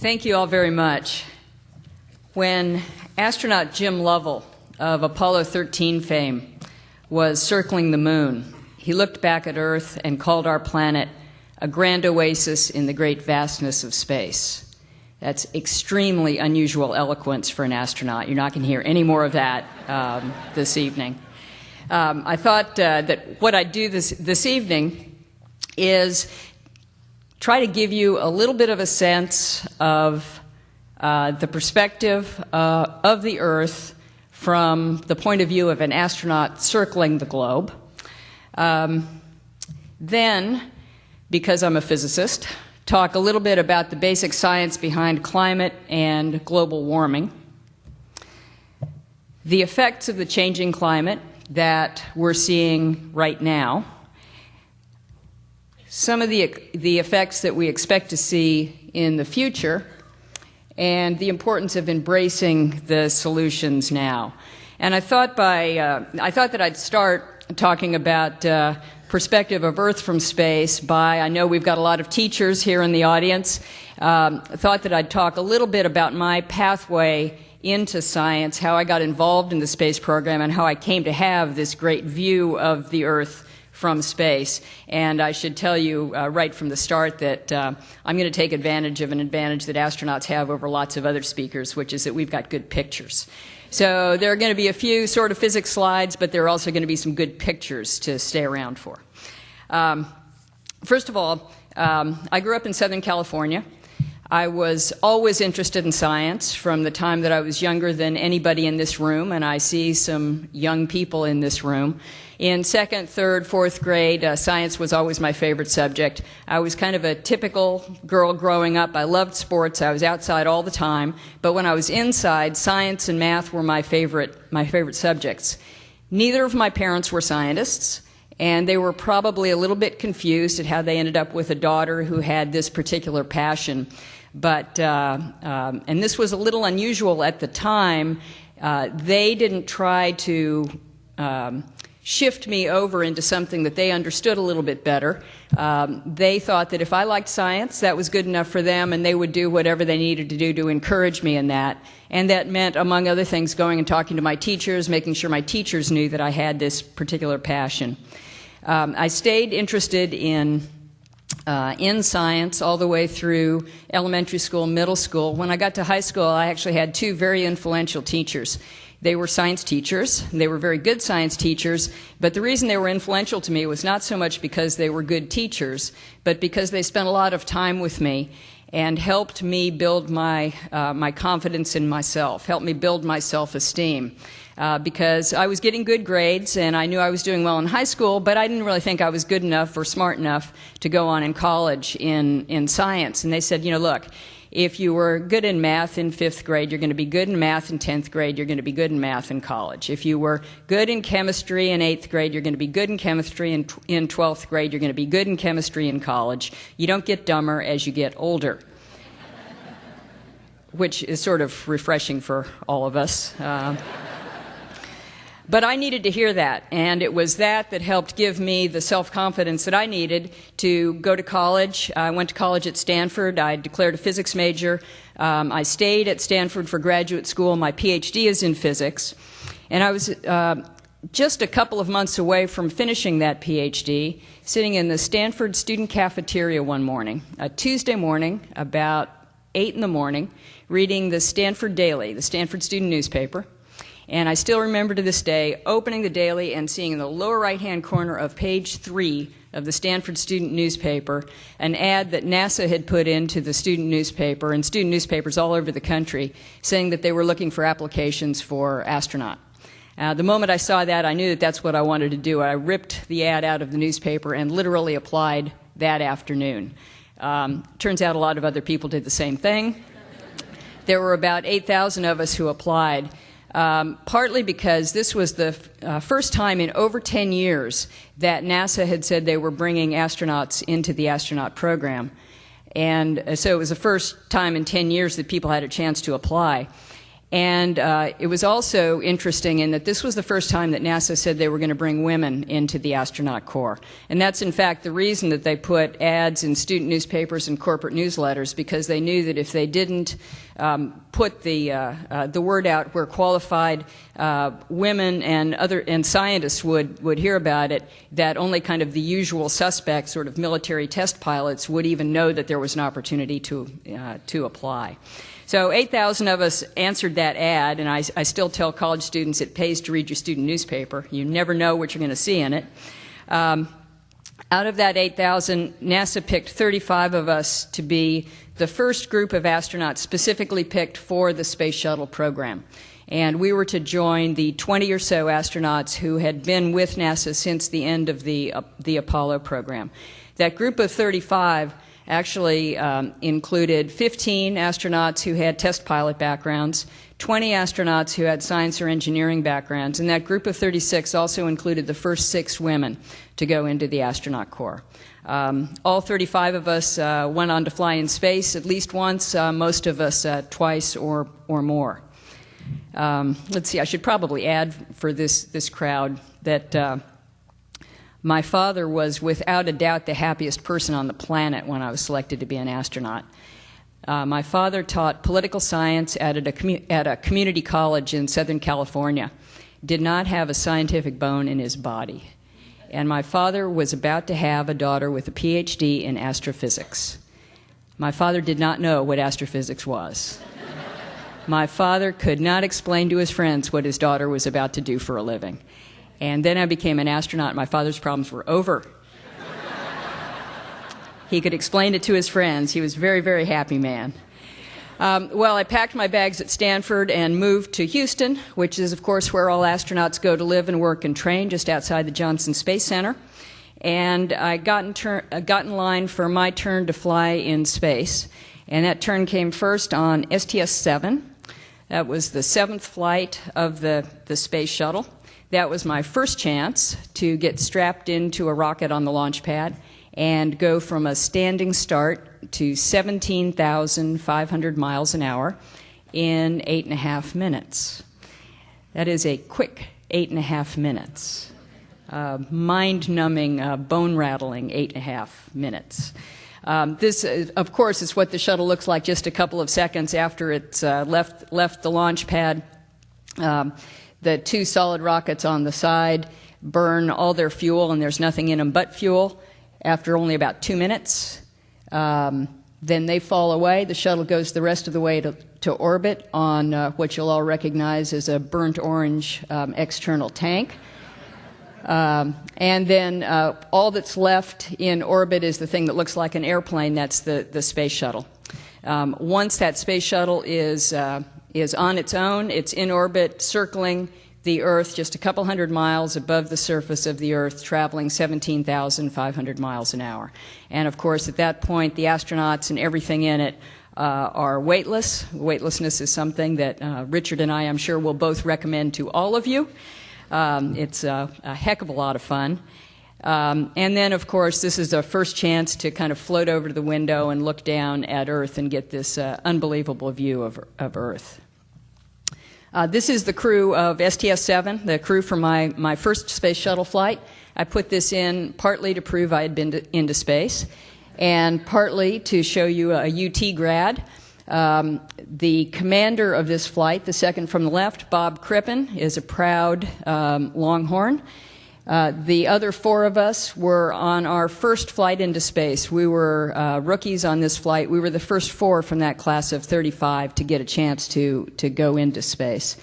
Thank you all very much. When astronaut Jim Lovell of Apollo 13 fame was circling the moon, he looked back at Earth and called our planet a grand oasis in the great vastness of space. That's extremely unusual eloquence for an astronaut. You're not going to hear any more of that this evening. I thought that what I'd do this evening is try to give you a little bit of a sense of the perspective of the Earth from the point of view of an astronaut circling the globe. Then, because I'm a physicist, talk a little bit about the basic science behind climate and global warming, the effects of the changing climate that we're seeing right now, some of the effects that we expect to see in the future, and the importance of embracing the solutions now. And I thought that I'd start talking about perspective of Earth from space I know we've got a lot of teachers here in the audience. I thought that I'd talk a little bit about my pathway into science, how I got involved in the space program, and how I came to have this great view of the Earth from space. And I should tell you right from the start that I'm going to take advantage of an advantage that astronauts have over lots of other speakers, which is that we've got good pictures. So there are going to be a few sort of physics slides, but there are also going to be some good pictures to stay around for. First of all, I grew up in Southern California. I was always interested in science from the time that I was younger than anybody in this room, and I see some young people in this room. In second, third, fourth grade, science was always my favorite subject. I was kind of a typical girl growing up. I loved sports. I was outside all the time. But when I was inside, science and math were my favorite subjects. Neither of my parents were scientists, and they were probably a little bit confused at how they ended up with a daughter who had this particular passion. But and this was a little unusual at the time. They didn't try to shift me over into something that they understood a little bit better. They thought that if I liked science, that was good enough for them, and they would do whatever they needed to do to encourage me in that. And that meant, among other things, going and talking to my teachers, making sure my teachers knew that I had this particular passion. I stayed interested in science all the way through elementary school, middle school. When I got to high school, I actually had two very influential teachers. They were science teachers. They were very good science teachers, but the reason they were influential to me was not so much because they were good teachers, but because they spent a lot of time with me and helped me build my confidence in myself, helped me build my self-esteem. Because I was getting good grades and I knew I was doing well in high school, but I didn't really think I was good enough or smart enough to go on in college in science. And they said, you know, look, if you were good in math in 5th grade, you're going to be good in math in 10th grade, you're going to be good in math in college. If you were good in chemistry in 8th grade, you're going to be good in chemistry in 12th grade, you're going to be good in chemistry in college. You don't get dumber as you get older, which is sort of refreshing for all of us. But I needed to hear that, and it was that helped give me the self-confidence that I needed to go to college. I went to college at Stanford. I declared a physics major. I stayed at Stanford for graduate school. My PhD is in physics. And I was just a couple of months away from finishing that PhD, sitting in the Stanford student cafeteria one morning, a Tuesday morning, about 8 in the morning, reading the Stanford Daily, the Stanford student newspaper. And I still remember to this day opening the daily and seeing in the lower right-hand corner of page 3 of the Stanford student newspaper an ad that NASA had put into the student newspaper and student newspapers all over the country saying that they were looking for applications for astronaut. The moment I saw that, I knew that that's what I wanted to do. I ripped the ad out of the newspaper and literally applied that afternoon. Turns out a lot of other people did the same thing. There were about 8,000 of us who applied. Partly because this was the first time in over 10 years that NASA had said they were bringing astronauts into the astronaut program. And so it was the first time in 10 years that people had a chance to apply. And it was also interesting in that this was the first time that NASA said they were going to bring women into the astronaut corps. And that's, in fact, the reason that they put ads in student newspapers and corporate newsletters, because they knew that if they didn't put the word out where qualified women and scientists would hear about it, that only kind of the usual suspects, sort of military test pilots, would even know that there was an opportunity to apply. So 8,000 of us answered that ad, and I still tell college students it pays to read your student newspaper. You never know what you're going to see in it. Out of that 8,000, NASA picked 35 of us to be the first group of astronauts specifically picked for the Space Shuttle program. And we were to join the 20 or so astronauts who had been with NASA since the end of the Apollo program. That group of 35 actually included 15 astronauts who had test pilot backgrounds, 20 astronauts who had science or engineering backgrounds, and that group of 36 also included the first 6 women to go into the astronaut corps. All 35 of us went on to fly in space at least once, most of us twice or more. Let's see, I should probably add for this crowd that my father was without a doubt the happiest person on the planet when I was selected to be an astronaut. My father taught political science at a community college in Southern California, did not have a scientific bone in his body. And my father was about to have a daughter with a PhD in astrophysics. My father did not know what astrophysics was. My father could not explain to his friends what his daughter was about to do for a living. And then I became an astronaut. My father's problems were over. He could explain it to his friends. He was a very, very happy man. Well, I packed my bags at Stanford and moved to Houston, which is, of course, where all astronauts go to live and work and train, just outside the Johnson Space Center. And I got in line for my turn to fly in space. And that turn came first on STS7. That was the 7th flight of the Space Shuttle. That was my first chance to get strapped into a rocket on the launch pad and go from a standing start to 17,500 miles an hour in 8.5 minutes. That is a quick 8.5 minutes. Mind-numbing, bone-rattling 8.5 minutes. This, of course, is what the shuttle looks like just a couple of seconds after it's left the launch pad. The 2 solid rockets on the side burn all their fuel, and there's nothing in them but fuel after only about 2 minutes. Then they fall away. The shuttle goes the rest of the way to orbit on what you'll all recognize as a burnt orange external tank. And then all that's left in orbit is the thing that looks like an airplane. That's the space shuttle. Once that space shuttle is on its own, it's in orbit, circling the Earth just a couple hundred miles above the surface of the Earth, traveling 17,500 miles an hour. And of course, at that point, the astronauts and everything in it are weightless. Weightlessness is something that Richard and I, I'm sure, will both recommend to all of you. It's a heck of a lot of fun. And then, of course, this is the first chance to kind of float over to the window and look down at Earth and get this unbelievable view of Earth. This is the crew of STS7, the crew from my first space shuttle flight. I put this in partly to prove I had been into space, and partly to show you a UT grad. The commander of this flight, the second from the left, Bob Crippen, is a proud Longhorn. The other 4 of us were on our first flight into space. We were rookies on this flight. We were the first 4 from that class of 35 to get a chance to go into space.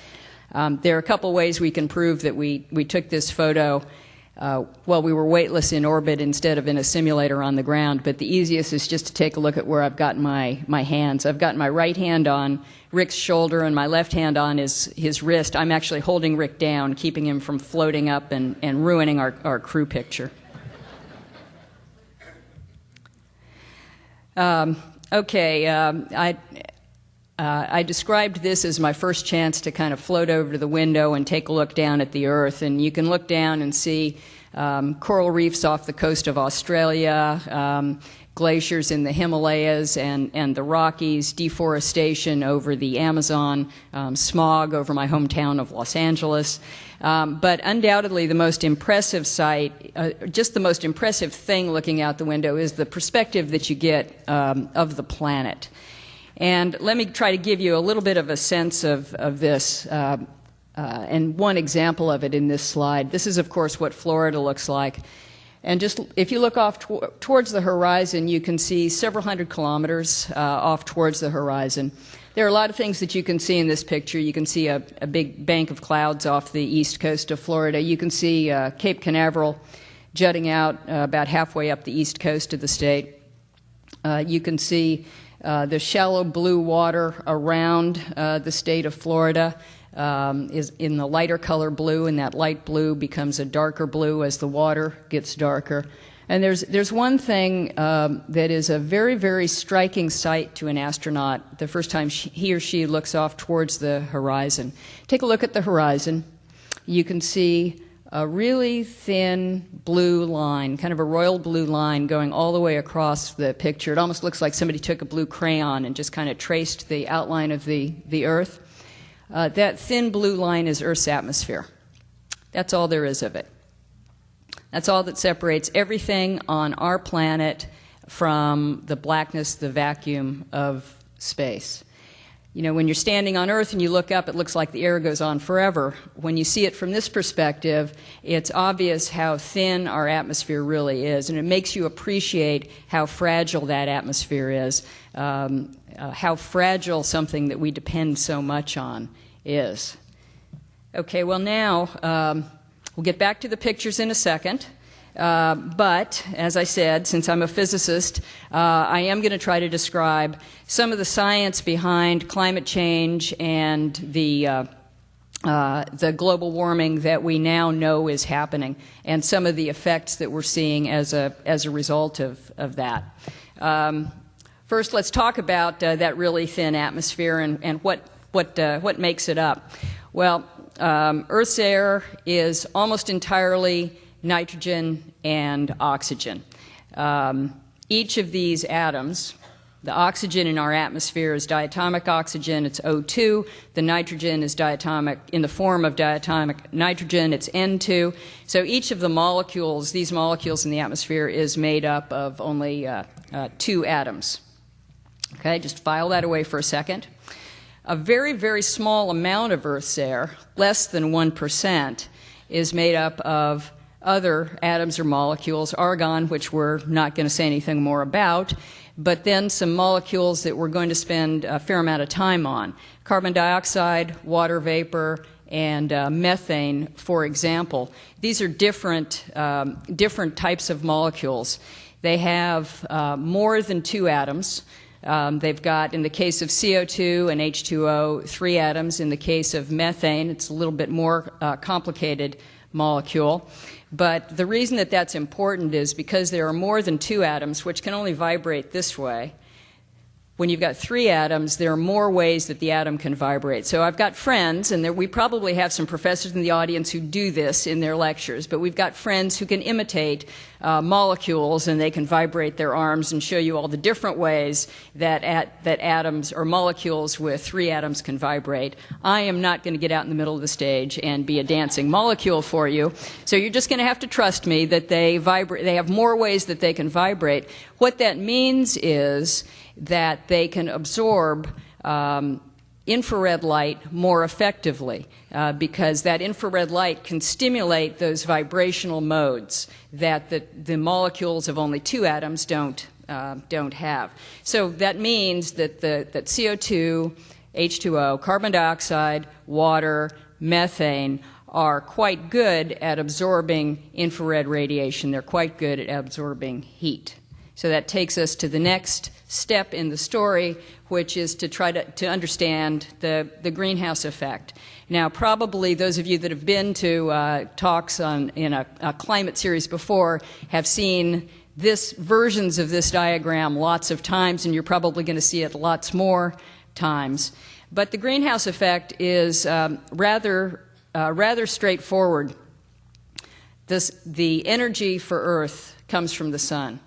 There are a couple ways we can prove that we took this photo while we were weightless in orbit instead of in a simulator on the ground, but the easiest is just to take a look at where I've got my hands. I've got my right hand on Rick's shoulder and my left hand on his wrist. I'm actually holding Rick down, keeping him from floating up and ruining our crew picture. I described this as my first chance to kind of float over to the window and take a look down at the Earth. And you can look down and see coral reefs off the coast of Australia, glaciers in the Himalayas and the Rockies, deforestation over the Amazon, smog over my hometown of Los Angeles. But undoubtedly the most impressive sight, just the most impressive thing looking out the window is the perspective that you get of the planet. And let me try to give you a little bit of a sense of this, and one example of it in this slide. This is, of course, what Florida looks like. And just if you look off towards the horizon, you can see several hundred kilometers off towards the horizon. There are a lot of things that you can see in this picture. You can see a big bank of clouds off the east coast of Florida. You can see Cape Canaveral jutting out about halfway up the east coast of the state. You can see the shallow blue water around the state of Florida is in the lighter color blue, and that light blue becomes a darker blue as the water gets darker. And there's one thing that is a very, very striking sight to an astronaut the first time he or she looks off towards the horizon. Take a look at the horizon. You can see a really thin blue line, kind of a royal blue line going all the way across the picture. It almost looks like somebody took a blue crayon and just kind of traced the outline of the Earth. That thin blue line is Earth's atmosphere. That's all there is of it. That's all that separates everything on our planet from the blackness, the vacuum of space. You know, when you're standing on Earth and you look up, it looks like the air goes on forever. When you see it from this perspective, it's obvious how thin our atmosphere really is, and it makes you appreciate how fragile that atmosphere is, how fragile something that we depend so much on is. Okay, well now, we'll get back to the pictures in a second. But, as I said, since I'm a physicist, I am going to try to describe some of the science behind climate change and the global warming that we now know is happening, and some of the effects that we're seeing as a result of that. First, let's talk about that really thin atmosphere and what makes it up. Well, Earth's air is almost entirely nitrogen and oxygen. Each of these atoms, the oxygen in our atmosphere is diatomic oxygen, it's O2. The nitrogen is diatomic in the form of diatomic nitrogen, it's N2. So each of the molecules, these molecules in the atmosphere, is made up of only 2 atoms. Okay, just file that away for a second. A very, very small amount of Earth's air, less than 1%, is made up of other atoms or molecules, argon, which we're not going to say anything more about, but then some molecules that we're going to spend a fair amount of time on. Carbon dioxide, water vapor, and methane, for example. These are different types of molecules. They have more than 2 atoms. They've got, in the case of CO2 and H2O, 3 atoms. In the case of methane, it's a little bit more complicated molecule. But the reason that that's important is because there are more than 2 atoms, which can only vibrate this way. When you've got 3 atoms, there are more ways that the atom can vibrate. So I've got friends, and we probably have some professors in the audience who do this in their lectures, but we've got friends who can imitate molecules, and they can vibrate their arms and show you all the different ways that atoms or molecules with 3 atoms can vibrate. I am not going to get out in the middle of the stage and be a dancing molecule for you, so you're just going to have to trust me that they have more ways that they can vibrate. What that means is that they can absorb infrared light more effectively because that infrared light can stimulate those vibrational modes that the molecules of only 2 atoms don't have. So that means that that CO2, H2O, carbon dioxide, water, methane are quite good at absorbing infrared radiation. They're quite good at absorbing heat. So that takes us to the next step in the story, which is to try to understand the greenhouse effect. Now, probably those of you that have been to talks in a climate series before have seen versions of this diagram lots of times, and you're probably going to see it lots more times. But the greenhouse effect is rather straightforward. the energy for Earth comes from the sun.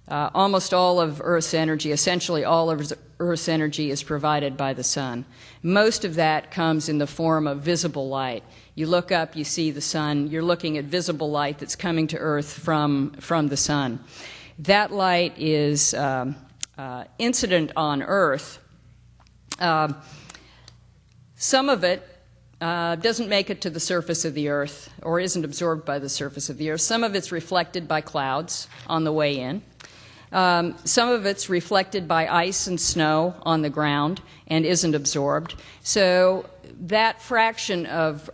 Almost all of Earth's energy, essentially all of Earth's energy, is provided by the sun. Most of that comes in the form of visible light. You look up, you see the sun, you're looking at visible light that's coming to Earth from the sun. That light is incident on Earth. Some of it doesn't make it to the surface of the Earth or isn't absorbed by the surface of the Earth. Some of it's reflected by clouds on the way in. Some of it's reflected by ice and snow on the ground and isn't absorbed. So that fraction of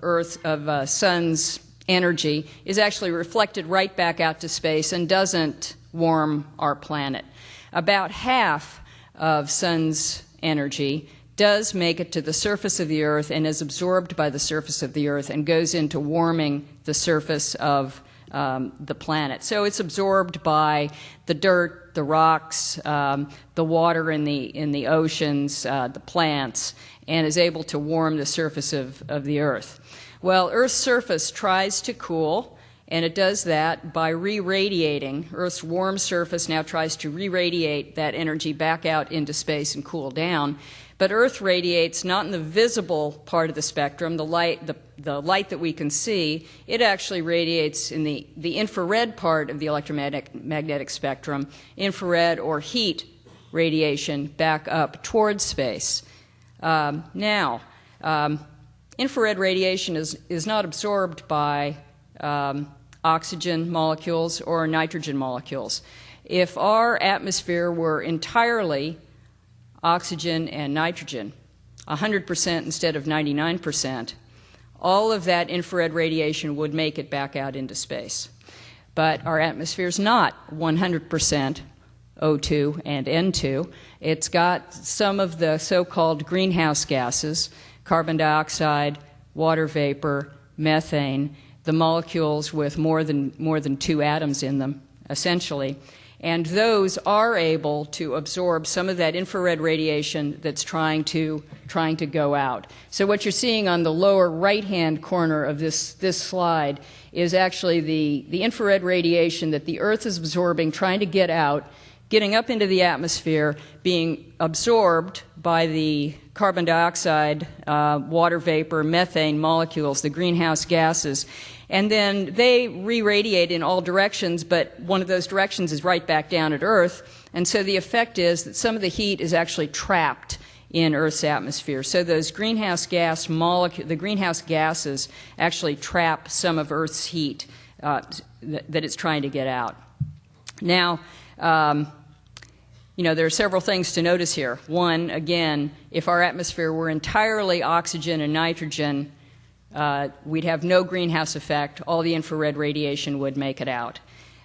sun's energy is actually reflected right back out to space and doesn't warm our planet. About half of sun's energy does make it to the surface of the Earth and is absorbed by the surface of the Earth and goes into warming the surface of the planet. So it's absorbed by the dirt, the rocks, the water in the oceans, the plants, and is able to warm the surface of the Earth. Well, Earth's surface tries to cool, and it does that by re-radiating. Earth's warm surface now tries to re-radiate that energy back out into space and cool down. But Earth radiates not in the visible part of the spectrum, the light that we can see. It actually radiates in the infrared part of the electromagnetic spectrum, infrared or heat radiation back up towards space. Infrared radiation is not absorbed by oxygen molecules or nitrogen molecules. If our atmosphere were entirely oxygen and nitrogen, 100% instead of 99%, all of that infrared radiation would make it back out into space. But our atmosphere is not 100% O2 and N2. It's got some of the so-called greenhouse gases, carbon dioxide, water vapor, methane, the molecules with more than 2 atoms in them, essentially. And those are able to absorb some of that infrared radiation that's trying to go out. So what you're seeing on the lower right-hand corner of this slide is actually the infrared radiation that the Earth is absorbing, trying to get out, getting up into the atmosphere, being absorbed by the carbon dioxide, water vapor, methane molecules, the greenhouse gases. And then they re-radiate in all directions, but one of those directions is right back down at Earth. And so the effect is that some of the heat is actually trapped in Earth's atmosphere. So those greenhouse gas the greenhouse gases actually trap some of Earth's heat that it's trying to get out. Now, there are several things to notice here. One, again, if our atmosphere were entirely oxygen and nitrogen, we'd have no greenhouse effect. All the infrared radiation would make it out.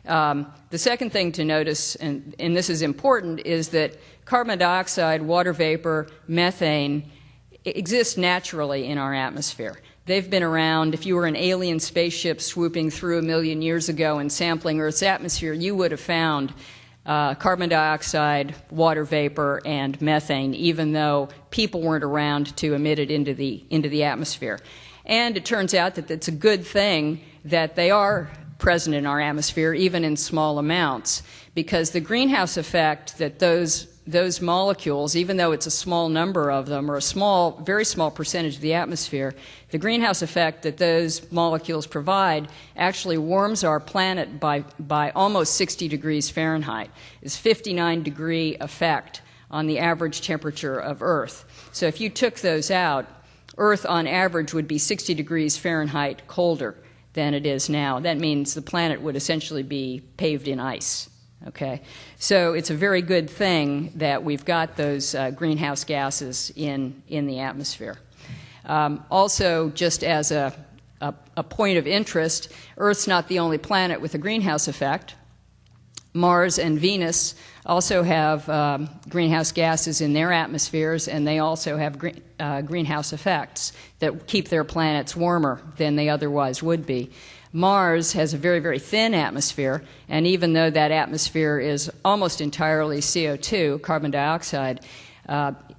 The second thing to notice, and this is important, is that carbon dioxide, water vapor, methane exist naturally in our atmosphere. They've been around. If you were an alien spaceship swooping through 1 million years ago and sampling Earth's atmosphere, you would have found carbon dioxide, water vapor, and methane, even though people weren't around to emit it into the atmosphere. And it turns out that it's a good thing that they are present in our atmosphere, even in small amounts, because the greenhouse effect that those molecules, even though it's a small number of them, or a very small percentage of the atmosphere, the greenhouse effect that those molecules provide actually warms our planet by almost 60 degrees Fahrenheit. It's 59-degree effect on the average temperature of Earth. So if you took those out, Earth, on average, would be 60 degrees Fahrenheit colder than it is now. That means the planet would essentially be paved in ice. Okay? So it's a very good thing that we've got those greenhouse gases in the atmosphere. Also, just as a point of interest, Earth's not the only planet with a greenhouse effect. Mars and Venus also have greenhouse gases in their atmospheres, and they also have greenhouse effects that keep their planets warmer than they otherwise would be. Mars has a very, very thin atmosphere, and even though that atmosphere is almost entirely CO2, carbon dioxide,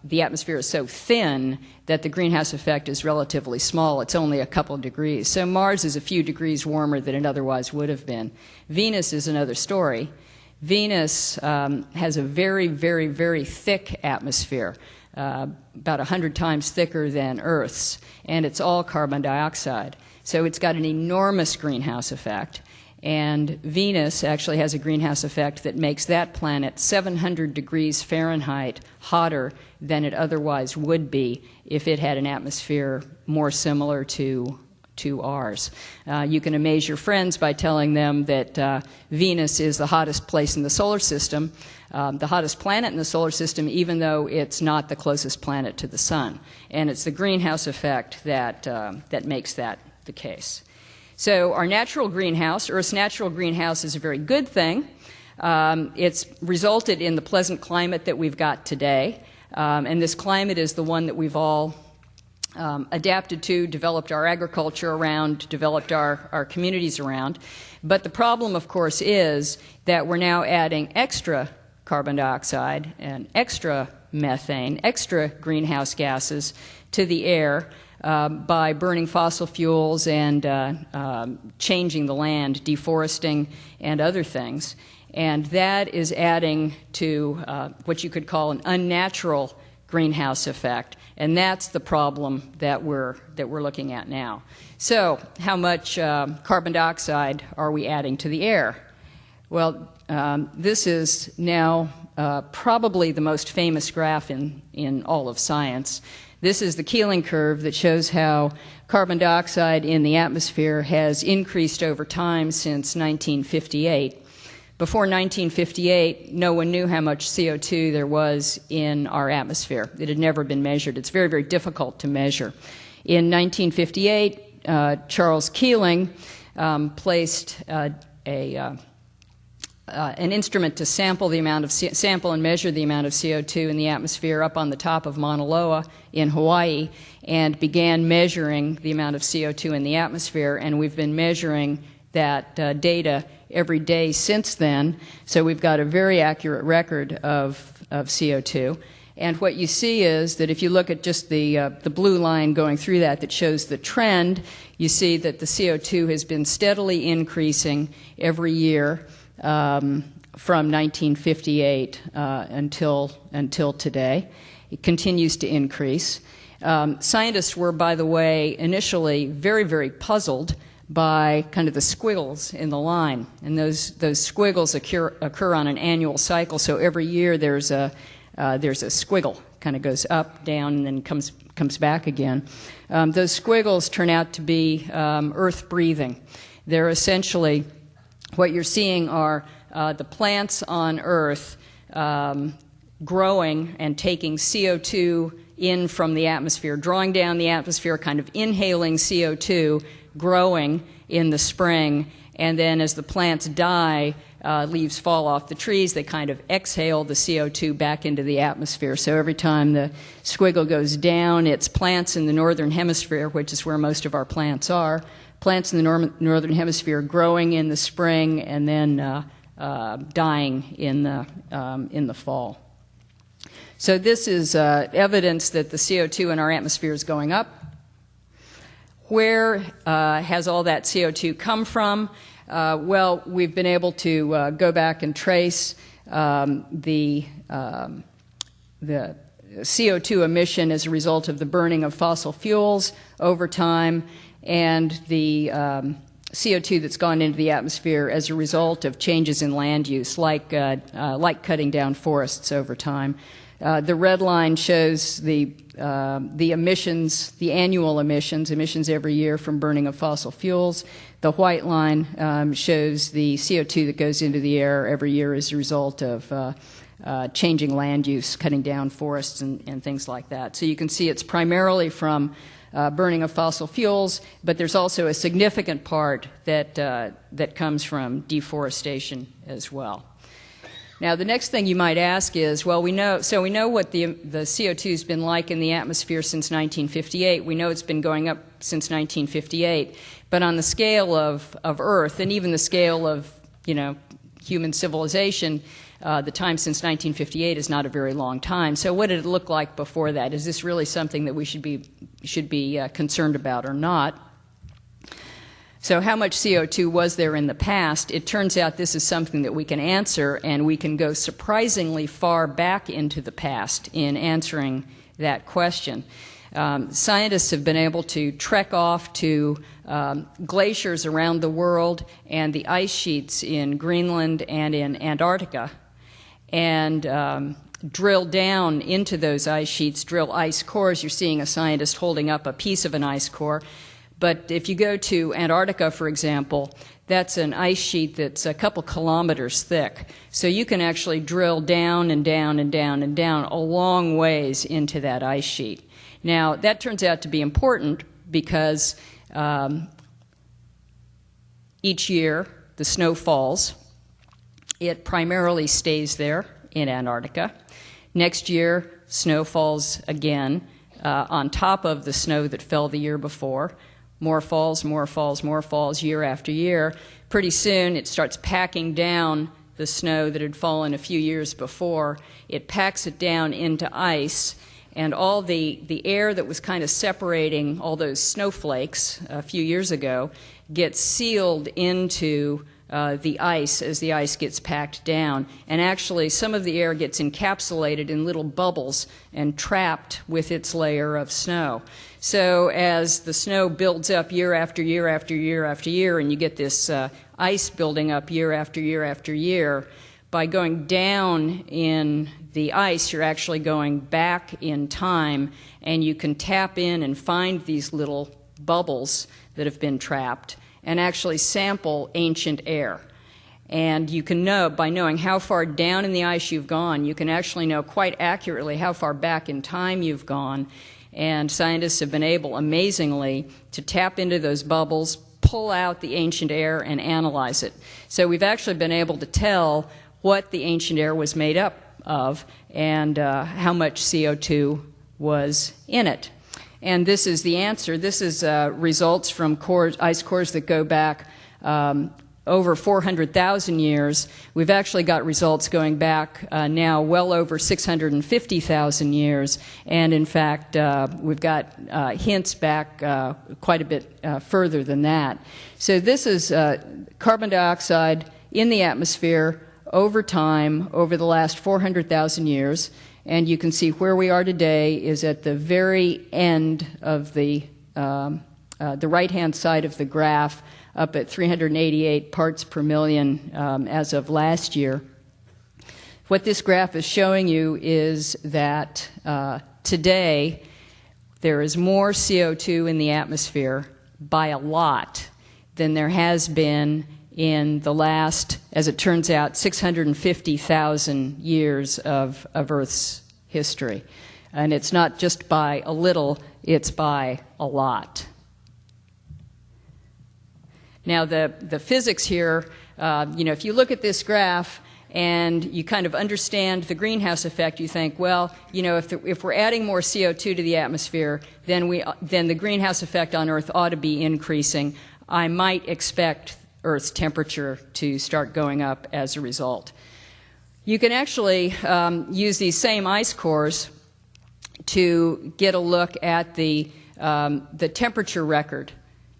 the atmosphere is so thin that the greenhouse effect is relatively small. It's only a couple of degrees. So Mars is a few degrees warmer than it otherwise would have been. Venus is another story. Venus has a very, very, very thick atmosphere, about 100 times thicker than Earth's, and it's all carbon dioxide. So it's got an enormous greenhouse effect. And Venus actually has a greenhouse effect that makes that planet 700 degrees Fahrenheit hotter than it otherwise would be if it had an atmosphere more similar to ours. You can amaze your friends by telling them that Venus is the hottest place in the solar system, the hottest planet in the solar system, even though it's not the closest planet to the sun. And it's the greenhouse effect that makes that the case. So our natural greenhouse, Earth's natural greenhouse, is a very good thing. It's resulted in the pleasant climate that we've got today. And this climate is the one that we've all adapted to, developed our agriculture around, developed our communities around. But the problem, of course, is that we're now adding extra carbon dioxide and extra methane, extra greenhouse gases to the air by burning fossil fuels and changing the land, deforesting, and other things. And that is adding to what you could call an unnatural greenhouse effect. And that's the problem that we're looking at now. So how much carbon dioxide are we adding to the air? Well, this is now probably the most famous graph in all of science. This is the Keeling curve that shows how carbon dioxide in the atmosphere has increased over time since 1958. Before 1958, no one knew how much CO2 there was in our atmosphere. It had never been measured. It's very, very difficult to measure. In 1958, Charles Keeling placed an instrument to sample and measure the amount of CO2 in the atmosphere up on the top of Mauna Loa in Hawaii, and began measuring the amount of CO2 in the atmosphere. And we've been measuring that data every day since then. So we've got a very accurate record of CO2. And what you see is that if you look at just the blue line going through that shows the trend, you see that the CO2 has been steadily increasing every year from 1958 until today. It continues to increase. Scientists were, by the way, initially very, very puzzled by kind of the squiggles in the line, and those squiggles occur on an annual cycle. So every year there's a squiggle, kind of goes up, down, and then comes back again. Those squiggles turn out to be Earth breathing. They're essentially what you're seeing are the plants on Earth growing and taking CO2 in from the atmosphere, drawing down the atmosphere, kind of inhaling CO2, growing in the spring, and then as the plants die, leaves fall off the trees, they kind of exhale the CO2 back into the atmosphere. So every time the squiggle goes down, it's plants in the northern hemisphere, which is where most of our plants are, plants in the northern hemisphere growing in the spring and then dying in the fall. So this is evidence that the CO2 in our atmosphere is going up. Where has all that CO2 come from? Well, we've been able to go back and trace the CO2 emission as a result of the burning of fossil fuels over time, and the CO2 that's gone into the atmosphere as a result of changes in land use, like cutting down forests over time. The red line shows the emissions, the annual emissions every year from burning of fossil fuels. The white line shows the CO2 that goes into the air every year as a result of changing land use, cutting down forests and things like that. So you can see it's primarily from burning of fossil fuels, but there's also a significant part that comes from deforestation as well. Now, the next thing you might ask is, well, we know what the CO2 has been like in the atmosphere since 1958. We know it's been going up since 1958, but on the scale of Earth and even the scale of human civilization, The time since 1958 is not a very long time. So what did it look like before that? Is this really something that we should be concerned about or not? So how much CO2 was there in the past? It turns out this is something that we can answer, and we can go surprisingly far back into the past in answering that question. Scientists have been able to trek off to glaciers around the world and the ice sheets in Greenland and in Antarctica, and drill down into those ice sheets, drill ice cores. You're seeing a scientist holding up a piece of an ice core. But if you go to Antarctica, for example, that's an ice sheet that's a couple kilometers thick. So you can actually drill down and down and down and down a long ways into that ice sheet. Now, that turns out to be important because each year the snow falls. It primarily stays there in Antarctica. Next year, snow falls again on top of the snow that fell the year before. More falls, more falls, more falls year after year. Pretty soon it starts packing down the snow that had fallen a few years before. It packs it down into ice, and all the air that was kind of separating all those snowflakes a few years ago gets sealed into the ice as the ice gets packed down. And actually some of the air gets encapsulated in little bubbles and trapped with its layer of snow. So as the snow builds up year after year after year after year, and you get this ice building up year after year after year, by going down in the ice, you're actually going back in time, and you can tap in and find these little bubbles that have been trapped and actually sample ancient air. And you can know, by knowing how far down in the ice you've gone, you can actually know quite accurately how far back in time you've gone. And scientists have been able, amazingly, to tap into those bubbles, pull out the ancient air, and analyze it. So we've actually been able to tell what the ancient air was made up of and how much CO2 was in it. And this is the answer. This is results from ice cores that go back over 400,000 years. We've actually got results going back now well over 650,000 years. And in fact, we've got hints back quite a bit further than that. So this is carbon dioxide in the atmosphere over time, over the last 400,000 years. And you can see where we are today is at the very end of the right-hand side of the graph, up at 388 parts per million as of last year. What this graph is showing you is that today there is more CO2 in the atmosphere by a lot than there has been in the last, as it turns out, 650,000 years of Earth's history. And it's not just by a little, it's by a lot. Now, the physics here, if you look at this graph and you kind of understand the greenhouse effect, you think, well, if we're adding more CO2 to the atmosphere, then the greenhouse effect on Earth ought to be increasing. I might expect Earth's temperature to start going up as a result. You can actually use these same ice cores to get a look at the temperature record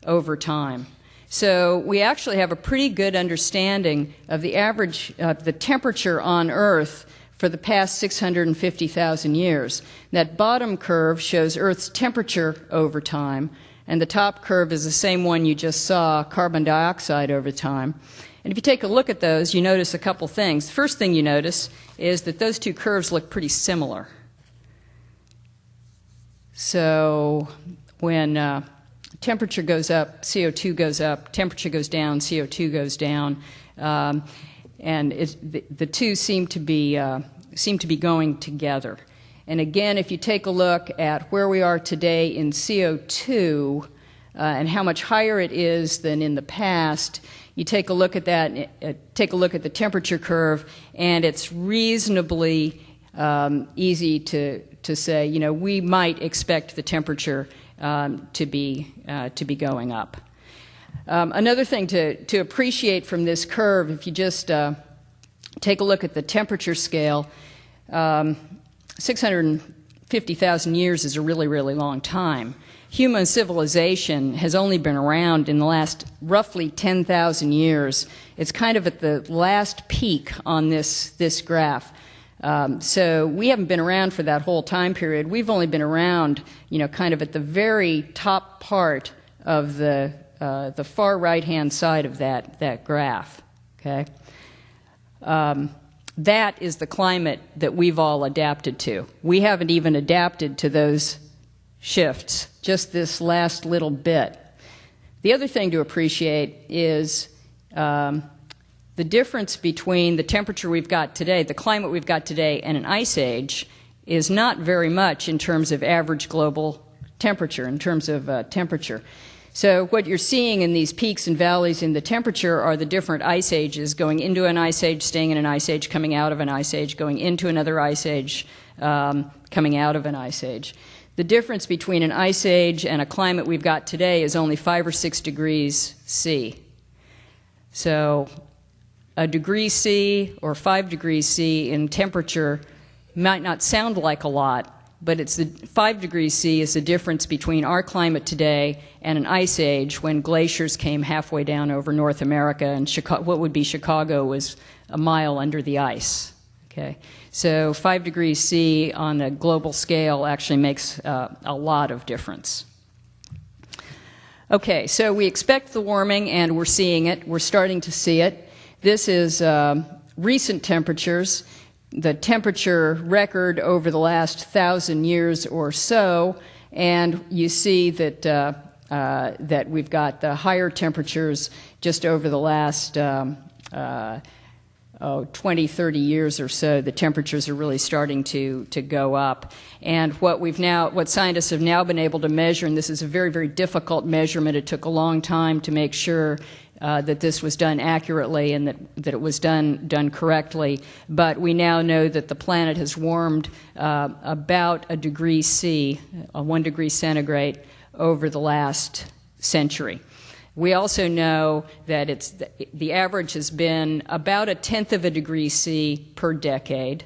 over time. So we actually have a pretty good understanding of the average, the temperature on Earth for the past 650,000 years. That bottom curve shows Earth's temperature over time, and the top curve is the same one you just saw, carbon dioxide over time. And if you take a look at those, you notice a couple things. The first thing you notice is that those two curves look pretty similar. So when temperature goes up, CO2 goes up, temperature goes down, CO2 goes down, and the two seem to be going together. And again, if you take a look at where we are today in CO2 and how much higher it is than in the past, you take a look at that, take a look at the temperature curve, and it's reasonably easy to say, we might expect the temperature to be going up. Another thing to appreciate from this curve, if you just take a look at the temperature scale. 650,000 years is a really, really long time. Human civilization has only been around in the last roughly 10,000 years. It's kind of at the last peak on this graph. So we haven't been around for that whole time period. We've only been around, kind of at the very top part of the far right-hand side of that graph. Okay, that is the climate that we've all adapted to. We haven't even adapted to those shifts, just this last little bit. The other thing to appreciate is the difference between the temperature we've got today, the climate we've got today, and an ice age is not very much in terms of average global temperature, in terms of temperature. So what you're seeing in these peaks and valleys in the temperature are the different ice ages, going into an ice age, staying in an ice age, coming out of an ice age, going into another ice age, coming out of an ice age. The difference between an ice age and a climate we've got today is only 5 or 6 degrees C. So a degree C or 5 degrees C in temperature might not sound like a lot, but it's the 5 degrees C is the difference between our climate today and an ice age when glaciers came halfway down over North America, and what would be Chicago was a mile under the ice. Okay, so 5 degrees C on a global scale actually makes a lot of difference. Okay, so we expect the warming, and we're seeing it. We're starting to see it. This is recent temperatures. The temperature record over the last 1,000 years or so, and you see that that we've got the higher temperatures just over the last 20, 30 years or so. The temperatures are really starting to go up, and what scientists have now been able to measure, and this is a very, very difficult measurement. It took a long time to make sure that this was done accurately and that it was done correctly. But we now know that the planet has warmed about a degree C, 1 degree centigrade, over the last century. We also know that the average has been about 1/10 of a degree C per decade,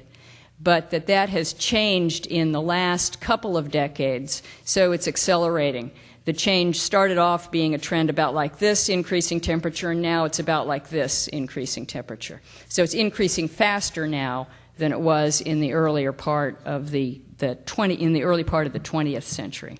but that has changed in the last couple of decades, so it's accelerating. The change started off being a trend about like this, increasing temperature, and now it's about like this, increasing temperature. So it's increasing faster now than it was in the earlier part of the 20th century.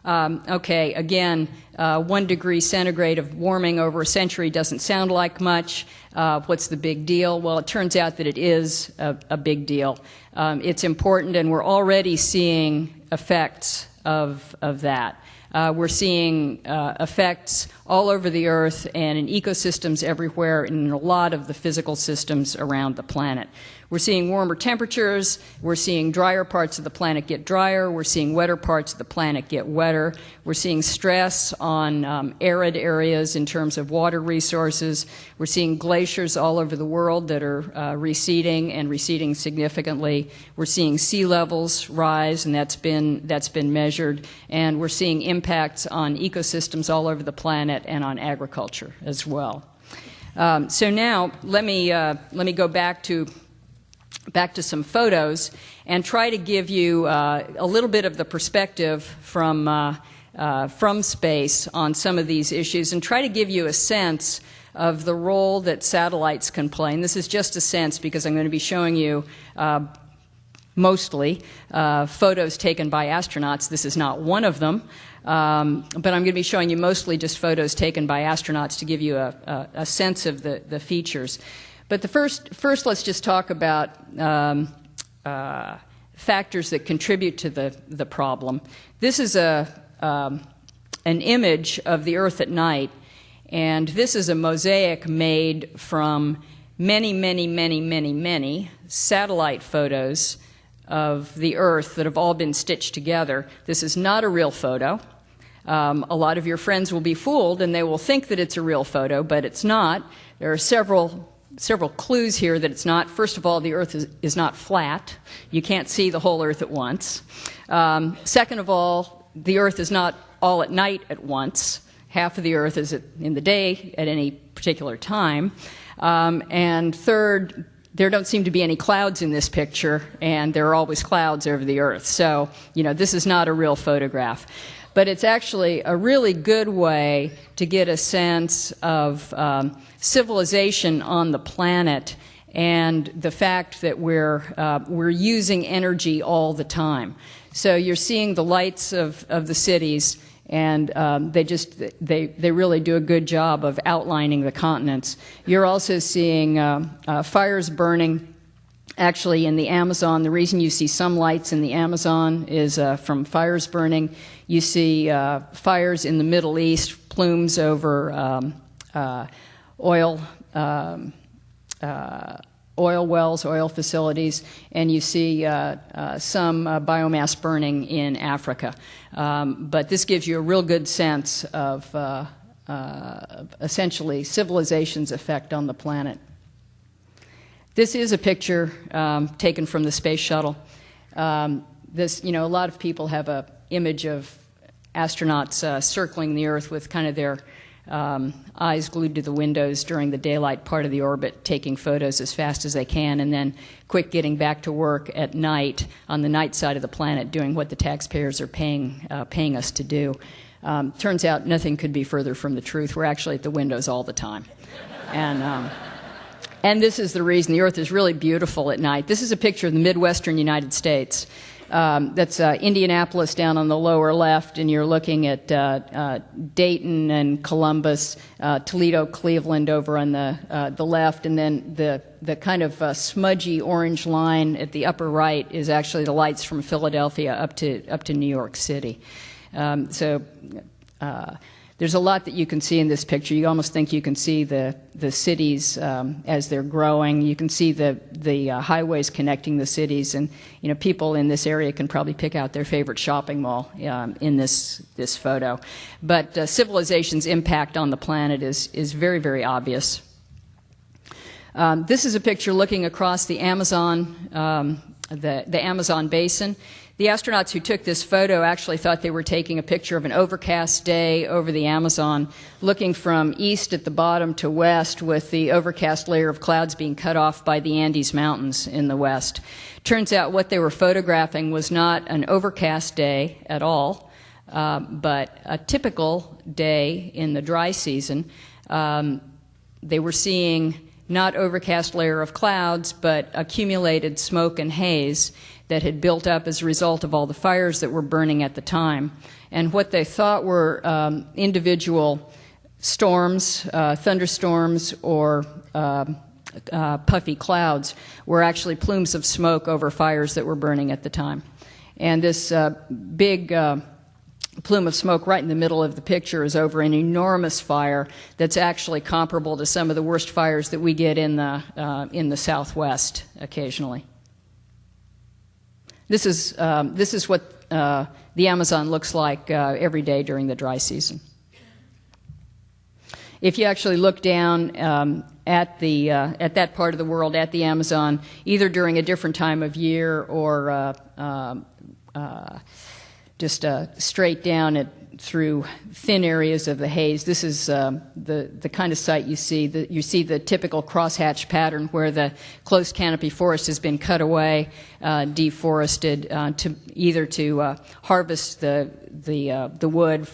Okay, again, 1 degree centigrade of warming over a century doesn't sound like much. What's the big deal? Well, it turns out that it is a big deal. It's important, and we're already seeing effects of that. We're seeing effects all over the Earth and in ecosystems everywhere and in a lot of the physical systems around the planet. We're seeing warmer temperatures. We're seeing drier parts of the planet get drier. We're seeing wetter parts of the planet get wetter. We're seeing stress on arid areas in terms of water resources. We're seeing glaciers all over the world that are receding and receding significantly. We're seeing sea levels rise, and that's been measured. And we're seeing impacts on ecosystems all over the planet and on agriculture as well. So now let me go back to some photos and try to give you a little bit of the perspective from space on some of these issues, and try to give you a sense of the role that satellites can play. And this is just a sense because I'm going to be showing you mostly photos taken by astronauts. This is not one of them, but I'm going to be showing you mostly just photos taken by astronauts to give you a sense of the features. But first, let's just talk about factors that contribute to the problem. This is an image of the Earth at night, and this is a mosaic made from many, many, many, many, many satellite photos of the Earth that have all been stitched together. This is not a real photo. A lot of your friends will be fooled, and they will think that it's a real photo, but it's not. There are several clues here that it's not. First of all, the Earth is not flat. You can't see the whole Earth at once. Second of all, the Earth is not all at night at once. Half of the Earth is in the day at any particular time. And third, there don't seem to be any clouds in this picture, and there are always clouds over the Earth. So, this is not a real photograph. But it's actually a really good way to get a sense of civilization on the planet and the fact that we're using energy all the time. So you're seeing the lights of the cities, and they really do a good job of outlining the continents. You're also seeing fires burning. Actually, in the Amazon, the reason you see some lights in the Amazon is from fires burning. You see fires in the Middle East, plumes over oil wells, oil facilities, and you see some biomass burning in Africa. But this gives you a real good sense of essentially civilization's effect on the planet. This is a picture taken from the space shuttle. A lot of people have an image of astronauts circling the Earth with kind of their eyes glued to the windows during the daylight part of the orbit, taking photos as fast as they can, and then quick getting back to work at night on the night side of the planet, doing what the taxpayers are paying us to do. Turns out nothing could be further from the truth. We're actually at the windows all the time. And this is the reason the Earth is really beautiful at night. This is a picture of the Midwestern United States. That's Indianapolis down on the lower left, and you're looking at Dayton and Columbus, Toledo, Cleveland over on the left, and then the kind of smudgy orange line at the upper right is actually the lights from Philadelphia up to New York City. There's a lot that you can see in this picture. You almost think you can see the cities as they're growing. You can see the highways connecting the cities, and people in this area can probably pick out their favorite shopping mall in this photo. But civilization's impact on the planet is very, very obvious. This is a picture looking across the Amazon, the Amazon basin. The astronauts who took this photo actually thought they were taking a picture of an overcast day over the Amazon, looking from east at the bottom to west, with the overcast layer of clouds being cut off by the Andes Mountains in the west. Turns out what they were photographing was not an overcast day at all, but a typical day in the dry season. They were seeing not overcast layer of clouds, but accumulated smoke and haze that had built up as a result of all the fires that were burning at the time. And what they thought were individual storms, thunderstorms, or puffy clouds were actually plumes of smoke over fires that were burning at the time. And this big plume of smoke right in the middle of the picture is over an enormous fire that's actually comparable to some of the worst fires that we get in the Southwest occasionally. This is what the Amazon looks like every day during the dry season. If you actually look down at that part of the world, at the Amazon, either during a different time of year or just straight down through thin areas of the haze. This is the kind of site you see. You see the typical crosshatch pattern where the close canopy forest has been cut away, deforested, to harvest the wood,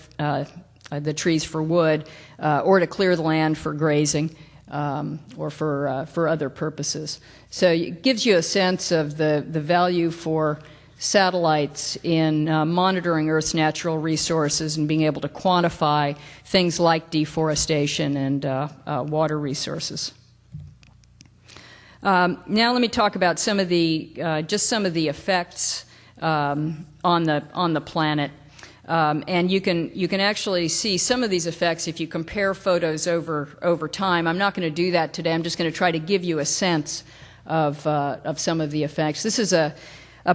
the trees for wood, or to clear the land for grazing, or for other purposes. So it gives you a sense of the value for satellites in monitoring Earth's natural resources and being able to quantify things like deforestation and water resources. Now let me talk about some of the effects on the planet. And you can actually see some of these effects if you compare photos over time. I'm not going to do that today. I'm just going to try to give you a sense of some of the effects. This is a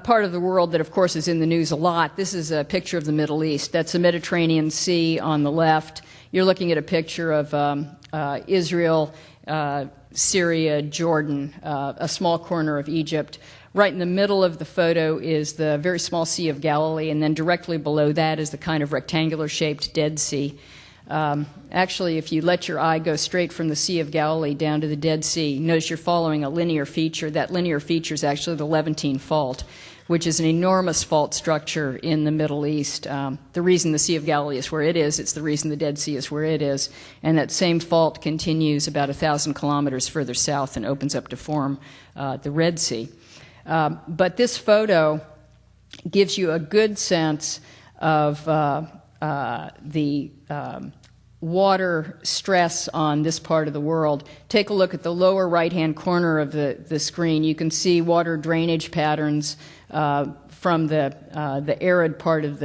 part of the world that, of course, is in the news a lot. This is a picture of the Middle East. That's the Mediterranean Sea on the left. You're looking at a picture of Israel, Syria, Jordan, a small corner of Egypt. Right in the middle of the photo is the very small Sea of Galilee, and then directly below that is the kind of rectangular-shaped Dead Sea. Actually, if you let your eye go straight from the Sea of Galilee down to the Dead Sea, notice you're following a linear feature. That linear feature is actually the Levantine Fault, which is an enormous fault structure in the Middle East. The reason the Sea of Galilee is where it is, it's the reason the Dead Sea is where it is. And that same fault continues about 1,000 kilometers further south and opens up to form the Red Sea. But this photo gives you a good sense of the water stress on this part of the world. Take a look at the lower right-hand corner of the screen. You can see water drainage patterns from the arid part of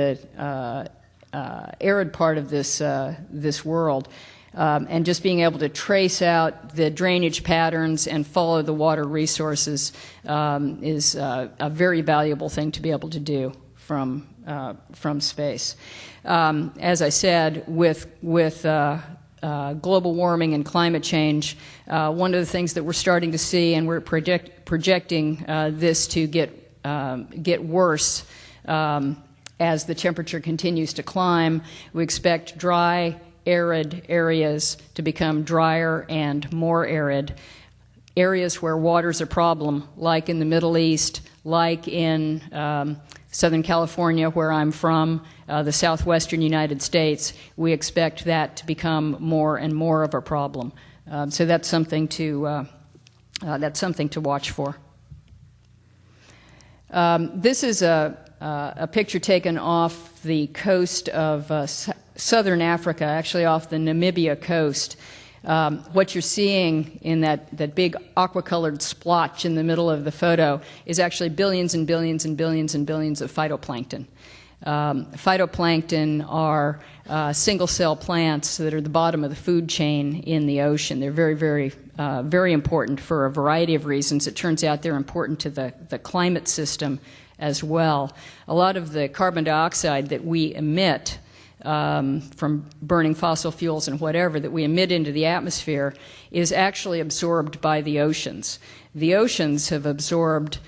this world. And just being able to trace out the drainage patterns and follow the water resources is a very valuable thing to be able to do from space. As I said, with global warming and climate change, one of the things that we're starting to see, and we're projecting this to get worse as the temperature continues to climb. We expect dry, arid areas to become drier and more arid. Areas where water's a problem, like in the Middle East, like in Southern California, where I'm from, the southwestern United States, we expect that to become more and more of a problem. So that's something to watch for. This is a picture taken off the coast of southern Africa, actually off the Namibia coast. What you're seeing in that big aqua-colored splotch in the middle of the photo is actually billions and billions and billions and billions of phytoplankton. Phytoplankton are single-cell plants that are the bottom of the food chain in the ocean. They're very, very, very important for a variety of reasons. It turns out they're important to the climate system as well. A lot of the carbon dioxide that we emit from burning fossil fuels and whatever that we emit into the atmosphere is actually absorbed by the oceans. The oceans have absorbed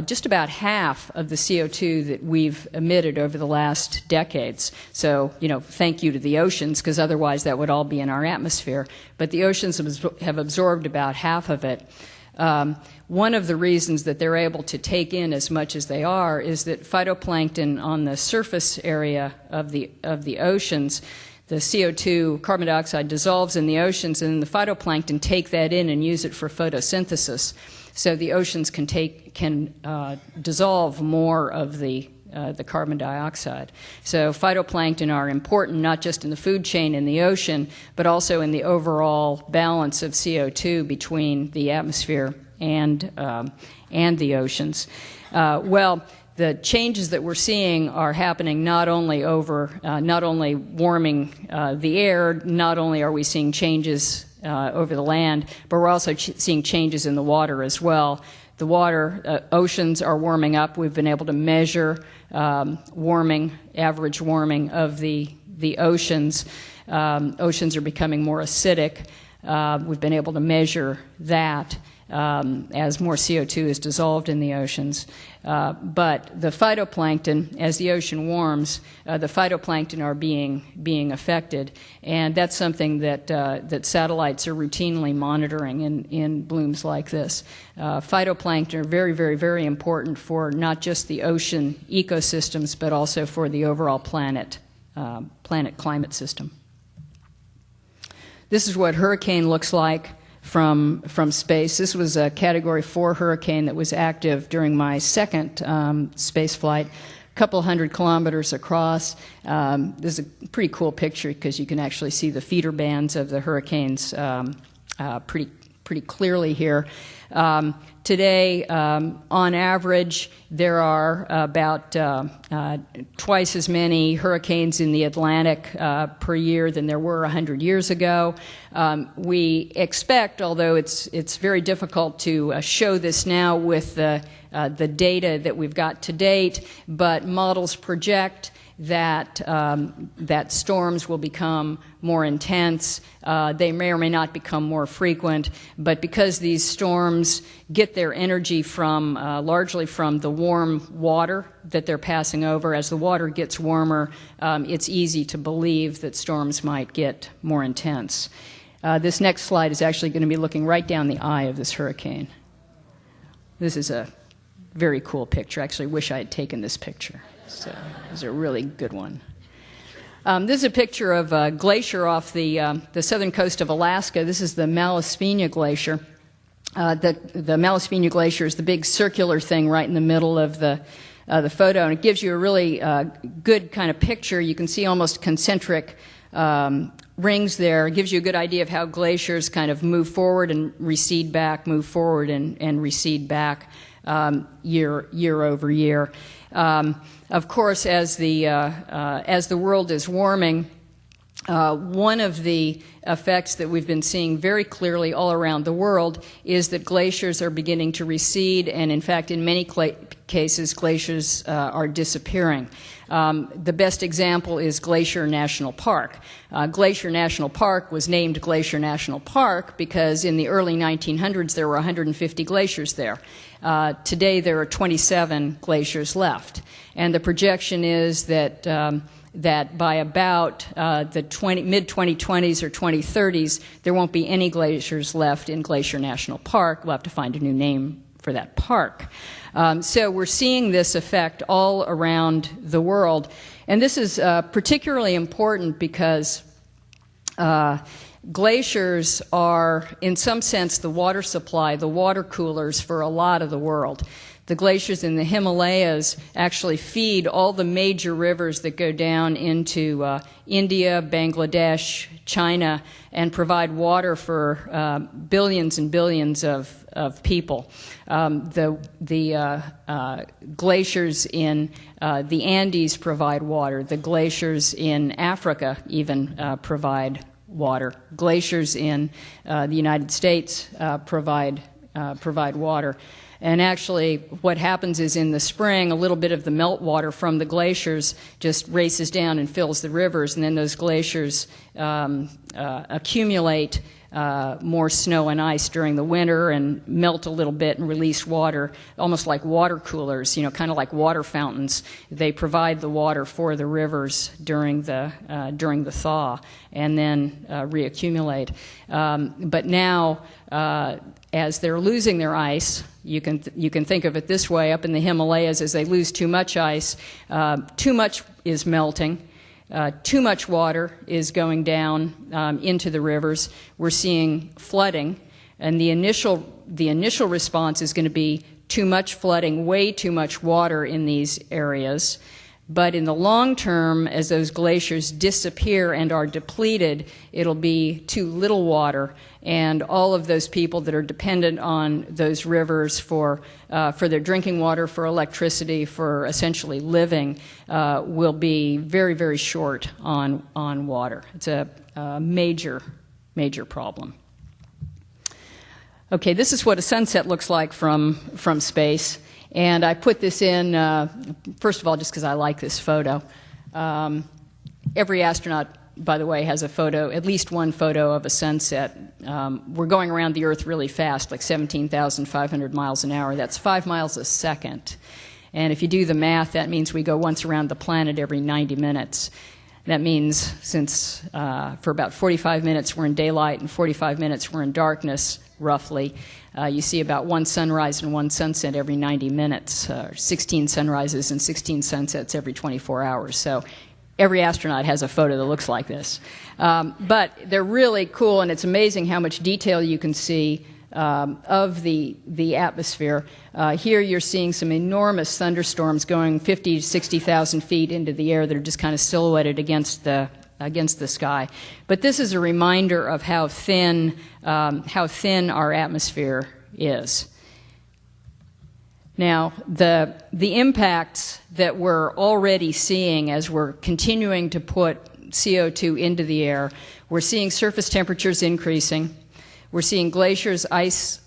just about half of the CO2 that we've emitted over the last decades. So, thank you to the oceans, because otherwise that would all be in our atmosphere. But the oceans have absorbed about half of it. One of the reasons that they're able to take in as much as they are is that phytoplankton on the surface area of the oceans, the CO2, carbon dioxide, dissolves in the oceans, and the phytoplankton take that in and use it for photosynthesis. So the oceans can dissolve more of the carbon dioxide. So phytoplankton are important not just in the food chain in the ocean, but also in the overall balance of CO2 between the atmosphere and the oceans. The changes that we're seeing are happening not only warming the air, not only are we seeing changes over the land, but we're also seeing changes in the water as well. The water, oceans are warming up. We've been able to measure average warming of the oceans. Oceans are becoming more acidic. We've been able to measure that as more CO2 is dissolved in the oceans. But the phytoplankton, as the ocean warms, the phytoplankton are being affected, and that's something that satellites are routinely monitoring in blooms like this. Phytoplankton are very, very, very important for not just the ocean ecosystems, but also for the overall planet climate system. This is what hurricane looks like from space. This was a Category 4 hurricane that was active during my second space flight, a couple hundred kilometers across. This is a pretty cool picture because you can actually see the feeder bands of the hurricanes pretty clearly here. Today, on average, there are about twice as many hurricanes in the Atlantic per year than there were 100 years ago. We expect, although it's very difficult to show this now with the data that we've got to date, but models project that storms will become more intense. They may or may not become more frequent, but because these storms get their energy from largely from the warm water that they're passing over. As the water gets warmer, it's easy to believe that storms might get more intense. This next slide is actually going to be looking right down the eye of this hurricane. This is a very cool picture. I actually wish I had taken this picture. So it's a really good one. This is a picture of a glacier off the southern coast of Alaska. This is the Malaspina Glacier. The Malaspina Glacier is the big circular thing right in the middle of the photo, and it gives you a really good kind of picture. You can see almost concentric rings there. It gives you a good idea of how glaciers kind of move forward and recede back, move forward and recede back year over year. Of course, as the world is warming, one of the effects that we've been seeing very clearly all around the world is that glaciers are beginning to recede, and in fact, in many cases, glaciers are disappearing. The best example is Glacier National Park. Glacier National Park was named Glacier National Park because in the early 1900s there were 150 glaciers there. Today there are 27 glaciers left, and the projection is that that by about the mid-2020s or 2030s, there won't be any glaciers left in Glacier National Park. We'll have to find a new name for that park. So we're seeing this effect all around the world. And this is particularly important because glaciers are, in some sense, the water supply, the water coolers for a lot of the world. The glaciers in the Himalayas actually feed all the major rivers that go down into India, Bangladesh, China, and provide water for billions and billions of people. The glaciers in the Andes provide water. The glaciers in Africa even provide water. Glaciers in the United States provide water. And actually, what happens is in the spring, a little bit of the meltwater from the glaciers just races down and fills the rivers, and then those glaciers accumulate more snow and ice during the winter and melt a little bit and release water, almost like water coolers, kind of like water fountains. They provide the water for the rivers during the thaw and then reaccumulate. But now, as they're losing their ice, you can think of it this way: up in the Himalayas, as they lose too much ice, too much is melting. Too much water is going down into the rivers. We're seeing flooding, and the initial response is going to be too much flooding, way too much water in these areas. But in the long term, as those glaciers disappear and are depleted, it'll be too little water, and all of those people that are dependent on those rivers for their drinking water, for electricity, for essentially living, will be very, very short on water. It's a major problem. Okay, this is what a sunset looks like from space. And I put this in, first of all, just because I like this photo. Every astronaut, by the way, has a photo, at least one photo of a sunset. We're going around the Earth really fast, like 17,500 miles an hour. That's 5 miles a second. And if you do the math, that means we go once around the planet every 90 minutes. That means since for about 45 minutes we're in daylight and 45 minutes we're in darkness, roughly, you see about one sunrise and one sunset every 90 minutes, 16 sunrises and 16 sunsets every 24 hours. So every astronaut has a photo that looks like this. But they're really cool, and it's amazing how much detail you can see of the atmosphere. Here you're seeing some enormous thunderstorms going 50 to 60,000 feet into the air that are just kind of silhouetted against the sky. But this is a reminder of how thin our atmosphere is. Now, the impacts that we're already seeing as we're continuing to put CO2 into the air, we're seeing surface temperatures increasing. We're seeing glaciers, ice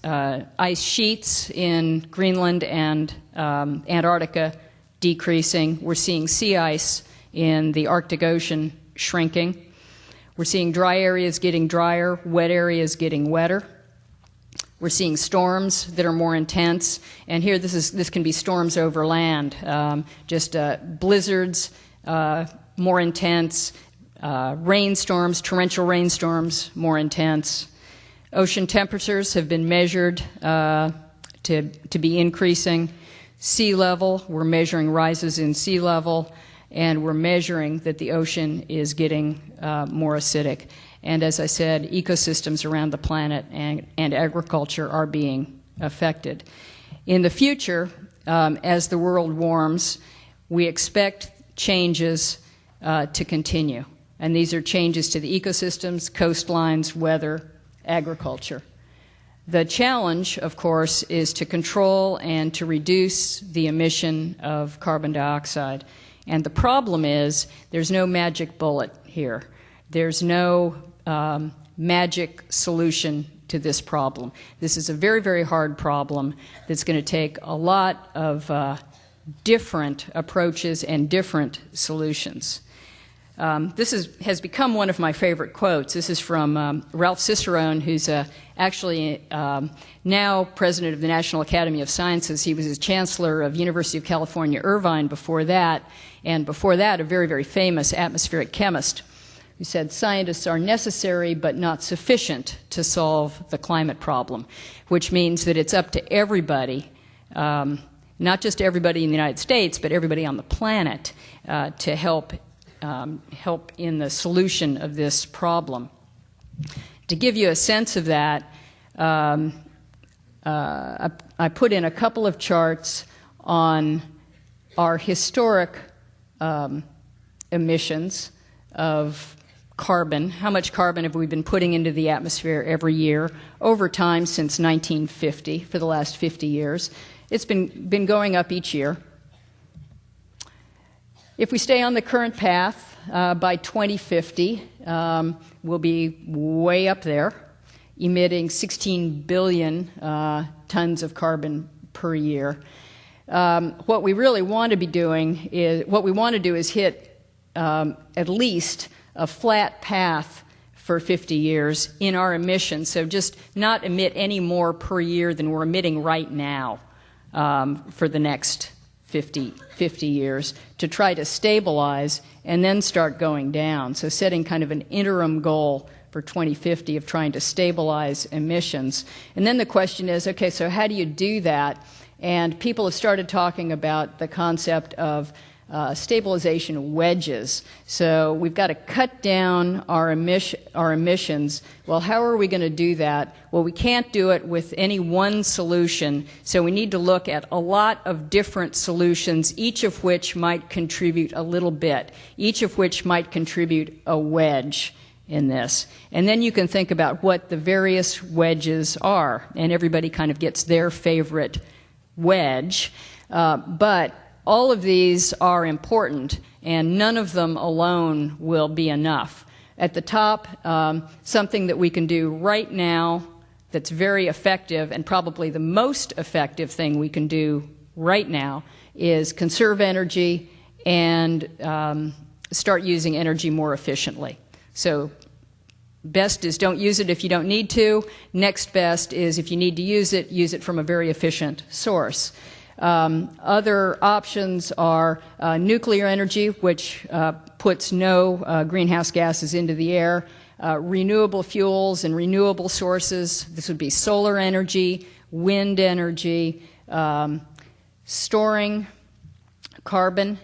sheets in Greenland and Antarctica decreasing. We're seeing sea ice in the Arctic Ocean shrinking. We're seeing dry areas getting drier, wet areas getting wetter. We're seeing storms that are more intense, and here this can be storms over land, just blizzards, more intense, rainstorms, torrential rainstorms, more intense. Ocean temperatures have been measured to be increasing. Sea level, we're measuring rises in sea level, and we're measuring that the ocean is getting more acidic. And as I said, ecosystems around the planet and agriculture are being affected. In the future, as the world warms, we expect changes to continue. And these are changes to the ecosystems, coastlines, weather, agriculture. The challenge, of course, is to control and to reduce the emission of carbon dioxide. And the problem is there's no magic bullet here. There's no magic solution to this problem. This is a very, very hard problem that's going to take a lot of different approaches and different solutions. This has become one of my favorite quotes. This is from Ralph Cicerone, who's actually now president of the National Academy of Sciences. He was a chancellor of University of California, Irvine before that, and before that a very, very famous atmospheric chemist who said scientists are necessary but not sufficient to solve the climate problem, which means that it's up to everybody, not just everybody in the United States, but everybody on the planet to help in the solution of this problem. To give you a sense of that, I put in a couple of charts on our historic emissions of carbon. How much carbon have we been putting into the atmosphere every year over time since 1950, for the last 50 years? It's been going up each year. If we stay on the current path, by 2050, we'll be way up there, emitting 16 billion tons of carbon per year. What we really want to be doing is, what we want to do is hit at least a flat path for 50 years in our emissions, so just not emit any more per year than we're emitting right now for the next 50 years, to try to stabilize and then start going down. So setting kind of an interim goal for 2050 of trying to stabilize emissions. And then the question is, okay, so how do you do that? And people have started talking about the concept of stabilization wedges. So we've got to cut down our emissions. Well, how are we going to do that? Well, we can't do it with any one solution, so we need to look at a lot of different solutions, each of which might contribute a little bit, each of which might contribute a wedge in this. And then you can think about what the various wedges are, and everybody kind of gets their favorite wedge, but all of these are important, and none of them alone will be enough. At the top, something that we can do right now that's very effective, and probably the most effective thing we can do right now, is conserve energy and start using energy more efficiently. So best is don't use it if you don't need to. Next best is if you need to use it from a very efficient source. Other options are nuclear energy, which puts no greenhouse gases into the air, renewable fuels and renewable sources. This would be solar energy, wind energy, storing carbon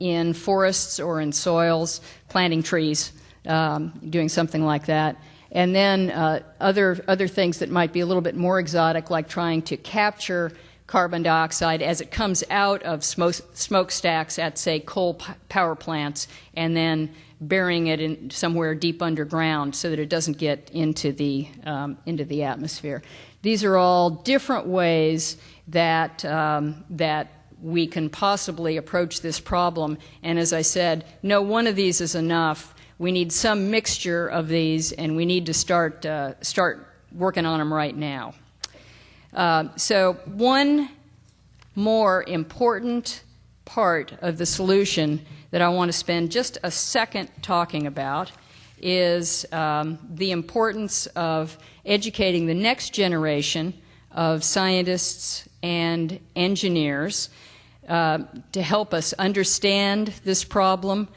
in forests or in soils, planting trees, doing something like that. And then other things that might be a little bit more exotic, like trying to capture carbon dioxide as it comes out of smokestacks at, say, coal power plants, and then burying it in somewhere deep underground so that it doesn't get into the atmosphere. These are all different ways that that we can possibly approach this problem. And as I said, no one of these is enough. We need some mixture of these, and we need to start working on them right now. So one more important part of the solution that I want to spend just a second talking about is the importance of educating the next generation of scientists and engineers to help us understand this problem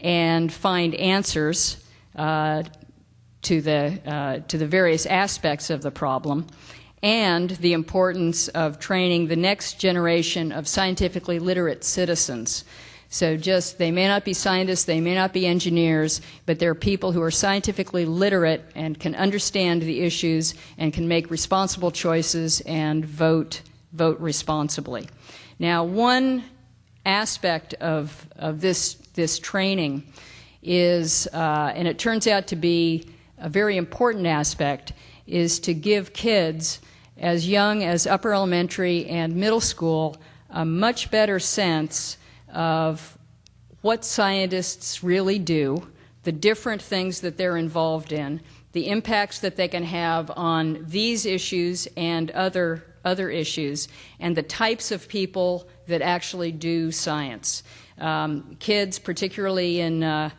and find answers to the various aspects of the problem, and the importance of training the next generation of scientifically literate citizens. So they may not be scientists, they may not be engineers, but they're people who are scientifically literate and can understand the issues and can make responsible choices and vote responsibly. Now, one aspect of this training is, and it turns out to be a very important aspect, is to give kids as young as upper elementary and middle school a much better sense of what scientists really do, the different things that they're involved in, the impacts that they can have on these issues and other issues, and the types of people that actually do science. Kids, particularly in 5th,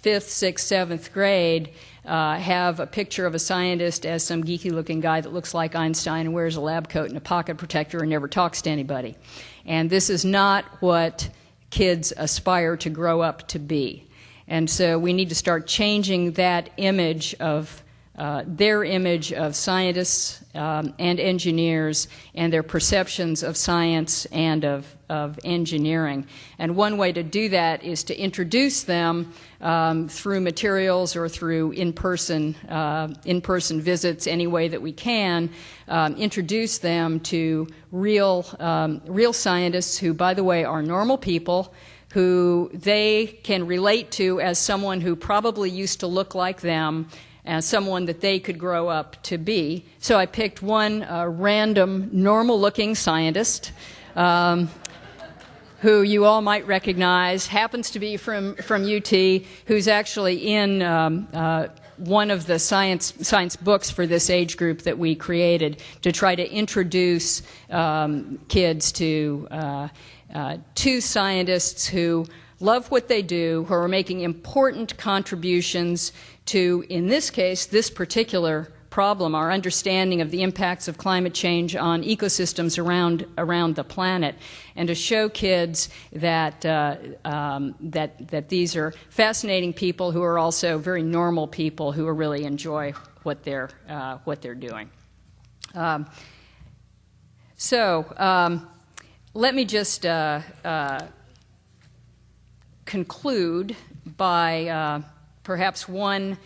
6th, 7th grade, have a picture of a scientist as some geeky-looking guy that looks like Einstein and wears a lab coat and a pocket protector and never talks to anybody. And this is not what kids aspire to grow up to be. And so we need to start changing that image of their image of scientists and engineers and their perceptions of science and of engineering. And one way to do that is to introduce them through materials or through in-person visits, any way that we can, introduce them to real scientists who, by the way, are normal people, who they can relate to as someone who probably used to look like them, as someone that they could grow up to be. So I picked one random, normal-looking scientist who you all might recognize, happens to be from UT, who's actually in one of the science books for this age group that we created to try to introduce kids to scientists who love what they do, who are making important contributions to, in this case, this particular problem, our understanding of the impacts of climate change on ecosystems around the planet, and to show kids that that these are fascinating people who are also very normal people who really enjoy what they're doing. Let me just conclude by perhaps one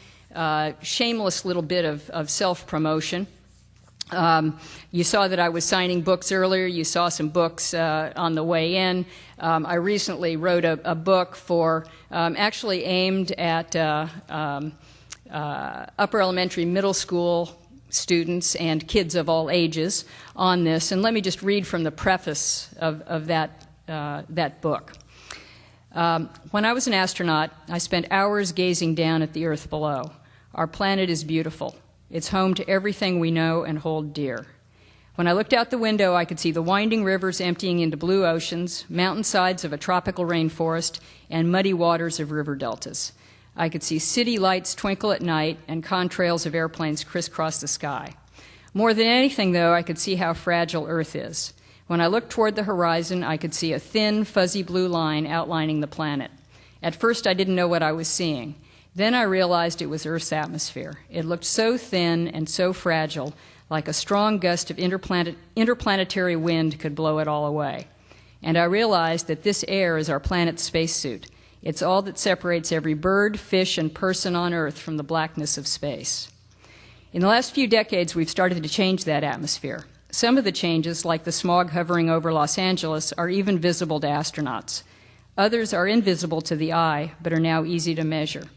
shameless little bit of self-promotion. You saw that I was signing books earlier. You saw some books on the way in. I recently wrote a book for actually aimed at upper elementary, middle school students and kids of all ages on this. And let me just read from the preface of that book. When I was an astronaut, I spent hours gazing down at the Earth below. Our planet is beautiful. It's home to everything we know and hold dear. When I looked out the window, I could see the winding rivers emptying into blue oceans, mountainsides of a tropical rainforest, and muddy waters of river deltas. I could see city lights twinkle at night and contrails of airplanes crisscross the sky. More than anything, though, I could see how fragile Earth is. When I looked toward the horizon, I could see a thin, fuzzy blue line outlining the planet. At first, I didn't know what I was seeing. Then I realized it was Earth's atmosphere. It looked so thin and so fragile, like a strong gust of interplanetary wind could blow it all away. And I realized that this air is our planet's spacesuit. It's all that separates every bird, fish, and person on Earth from the blackness of space. In the last few decades, we've started to change that atmosphere. Some of the changes, like the smog hovering over Los Angeles, are even visible to astronauts. Others are invisible to the eye, but are now easy to measure.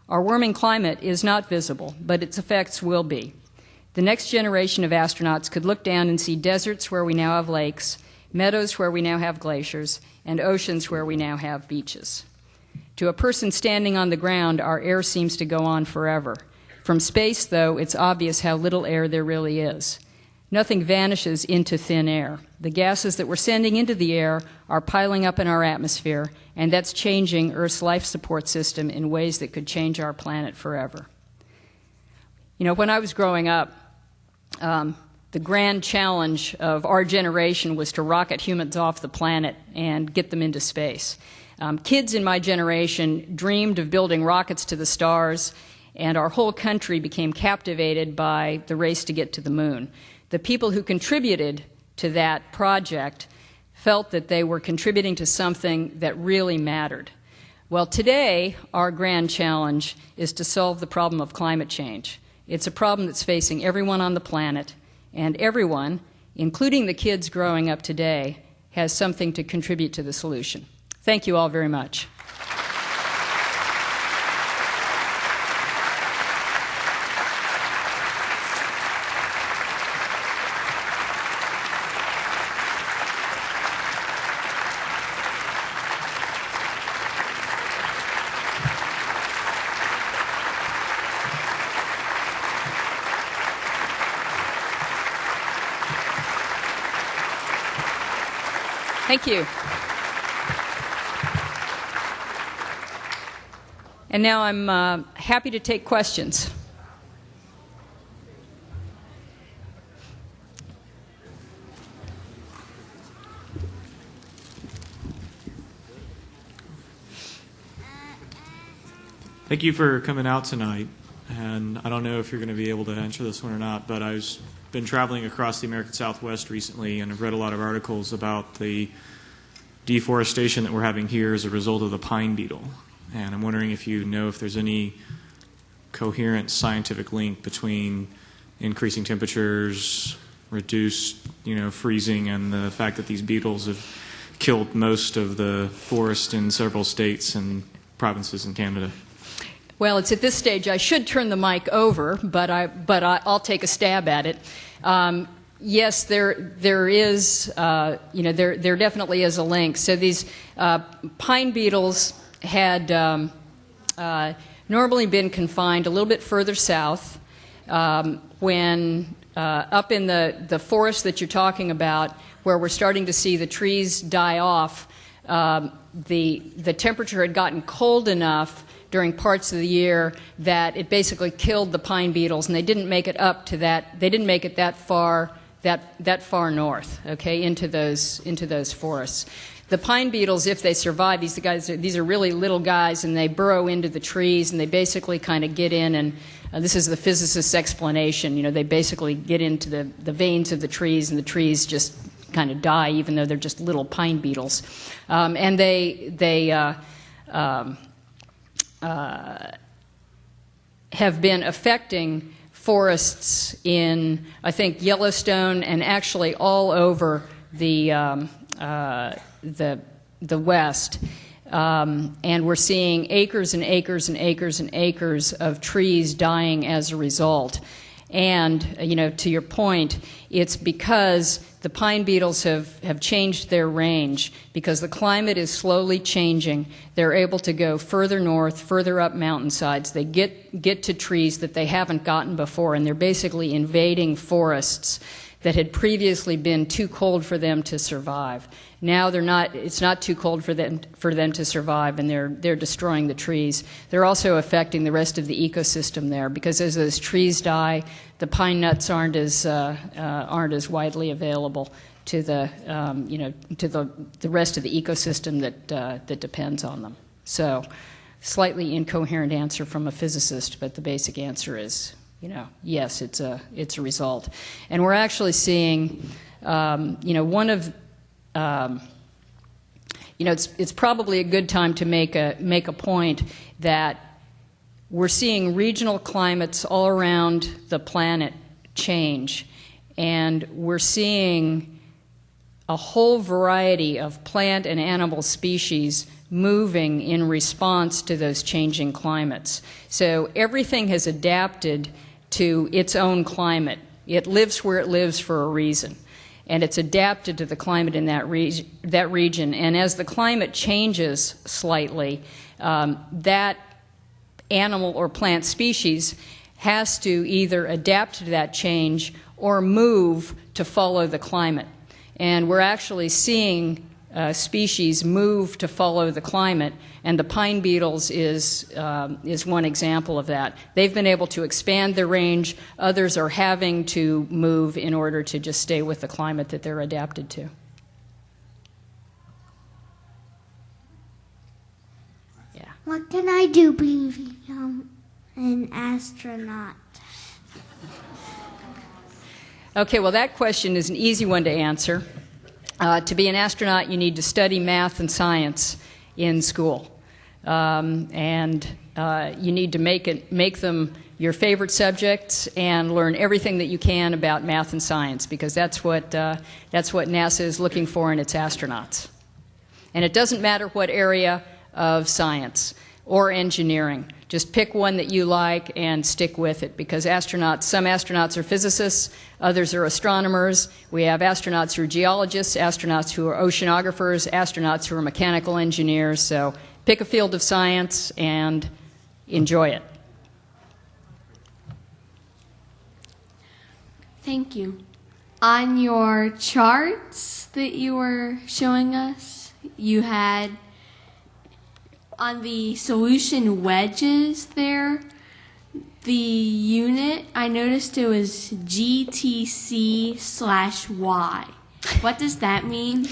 Our warming climate is not visible, but its effects will be. The next generation of astronauts could look down and see deserts where we now have lakes, meadows where we now have glaciers, and oceans where we now have beaches. To a person standing on the ground, our air seems to go on forever. From space, though, it's obvious how little air there really is. Nothing vanishes into thin air. The gases that we're sending into the air are piling up in our atmosphere, and that's changing Earth's life support system in ways that could change our planet forever. You know, when I was growing up, the grand challenge of our generation was to rocket humans off the planet and get them into space. Kids in my generation dreamed of building rockets to the stars, and our whole country became captivated by the race to get to the moon. The people who contributed to that project felt that they were contributing to something that really mattered. Well, today, our grand challenge is to solve the problem of climate change. It's a problem that's facing everyone on the planet, and everyone, including the kids growing up today, has something to contribute to the solution. Thank you all very much. Thank you. And now I'm happy to take questions. Thank you for coming out tonight. And I don't know if you're going to be able to answer this one or not, but I've been traveling across the American Southwest recently, and I've read a lot of articles about the deforestation that we're having here as a result of the pine beetle. And I'm wondering if you know if there's any coherent scientific link between increasing temperatures, reduced, freezing, and the fact that these beetles have killed most of the forest in several states and provinces in Canada. Well, it's at this stage I should turn the mic over, but I'll take a stab at it. Yes, there is, there definitely is a link. So these pine beetles had normally been confined a little bit further south. When up in the forest that you're talking about, where we're starting to see the trees die off, the temperature had gotten cold enough during parts of the year that it basically killed the pine beetles, and they didn't make it up to that. They didn't make it that far north, okay, into those forests. The pine beetles, if they survive, these are really little guys, and they burrow into the trees, and they basically kind of get in, and this is the physicist's explanation. They basically get into the veins of the trees, and the trees just kind of die, even though they're just little pine beetles, and they have been affecting forests in, I think, Yellowstone and actually all over the West. And we're seeing acres and acres and acres and acres of trees dying as a result. And, to your point, it's because the pine beetles have changed their range. Because the climate is slowly changing, they're able to go further north, further up mountainsides. They get to trees that they haven't gotten before, and they're basically invading forests that had previously been too cold for them to survive. Now it's not too cold for them to survive, and they're destroying the trees. They're also affecting the rest of the ecosystem there, because as those trees die, the pine nuts aren't as widely available to the rest of the ecosystem that depends on them. So, slightly incoherent answer from a physicist, but the basic answer is, yes, it's a result. And we're actually seeing, one of it's probably a good time to make a point that we're seeing regional climates all around the planet change, and we're seeing a whole variety of plant and animal species moving in response to those changing climates. So everything has adapted to its own climate. It lives where it lives for a reason, and it's adapted to the climate in that region. And as the climate changes slightly, that animal or plant species has to either adapt to that change or move to follow the climate. And we're actually seeing species move to follow the climate, and the pine beetles is one example of that. They've been able to expand their range. Others are having to move in order to just stay with the climate that they're adapted to. Yeah. What can I do to become an astronaut? Okay, well, that question is an easy one to answer. To be an astronaut, you need to study math and science in school. And you need to make them your favorite subjects and learn everything that you can about math and science, because that's what NASA is looking for in its astronauts. And it doesn't matter what area of science or engineering. Just pick one that you like and stick with it, because some astronauts are physicists, others are astronomers. We have astronauts who are geologists, astronauts who are oceanographers, astronauts who are mechanical engineers. So pick a field of science and enjoy it. Thank you. On your charts that you were showing us, you had on the solution wedges there, the unit, I noticed it was GTC/Y. What does that mean?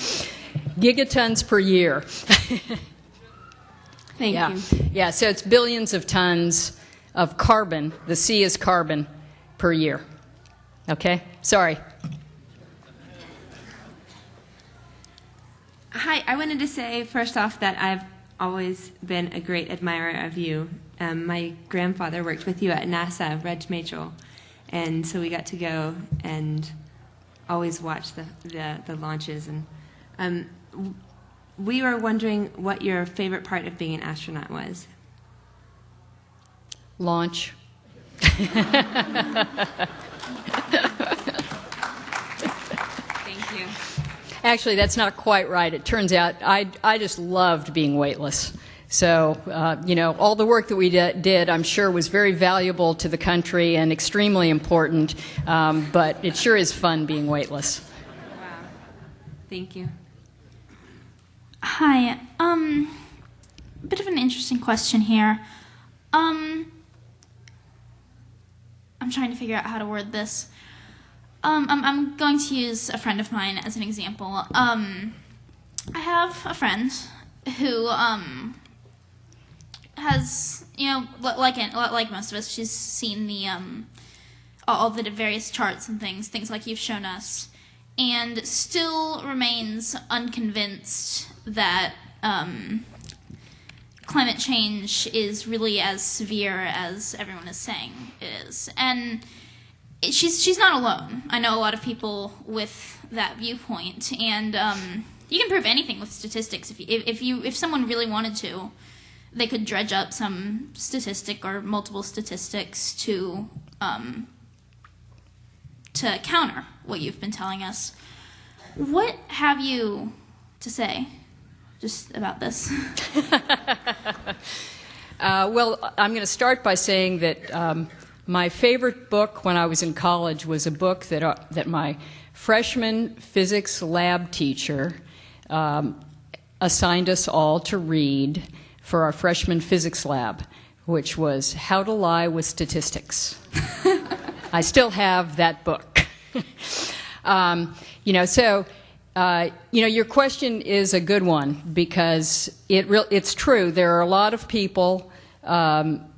Gigatons per year. Thank you. Yeah, so it's billions of tons of carbon. The C is carbon per year. Okay? Sorry. Hi, I wanted to say first off that I've always been a great admirer of you. My grandfather worked with you at NASA, Reg Machel, and so we got to go and always watch the launches. And we were wondering what your favorite part of being an astronaut was. Launch. Thank you. Actually, that's not quite right. It turns out I just loved being weightless. So, all the work that we did, I'm sure, was very valuable to the country and extremely important, but it sure is fun being weightless. Wow. Thank you. Hi. Bit of an interesting question here. I'm trying to figure out how to word this. I'm going to use a friend of mine as an example. I have a friend who has, like most of us, she's seen the all the various charts and things like you've shown us, and still remains unconvinced that climate change is really as severe as everyone is saying it is. And she's not alone. I know a lot of people with that viewpoint, and you can prove anything with statistics. If someone really wanted to, they could dredge up some statistic or multiple statistics to counter what you've been telling us. What have you to say just about this? Well, I'm going to start by saying that my favorite book when I was in college was a book that my freshman physics lab teacher assigned us all to read for our freshman physics lab, which was How to Lie with Statistics. I still have that book. Your question is a good one, because it's true. There are a lot of people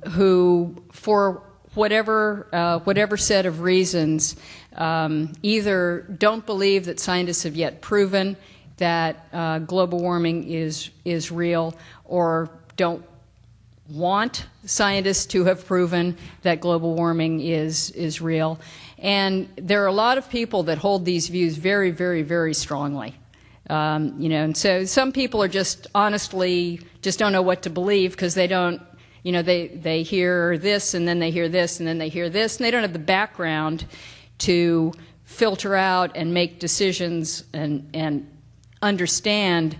who, for whatever set of reasons, either don't believe that scientists have yet proven that global warming is real, or don't want scientists to have proven that global warming is real. And there are a lot of people that hold these views very, very, very strongly. And so some people are just honestly just don't know what to believe, because they don't, they hear this and then they hear this and then they hear this, and they don't have the background to filter out and make decisions and understand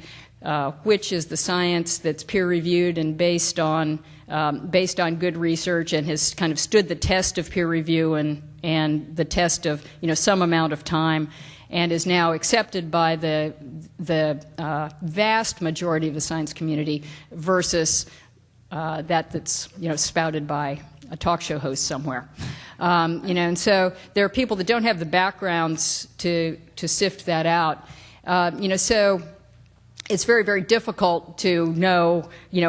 which is the science that's peer-reviewed and based on good research and has kind of stood the test of peer review and the test of some amount of time, and is now accepted by the vast majority of the science community versus that's spouted by a talk show host somewhere. And so there are people that don't have the backgrounds to sift that out. So it's very, very difficult to know,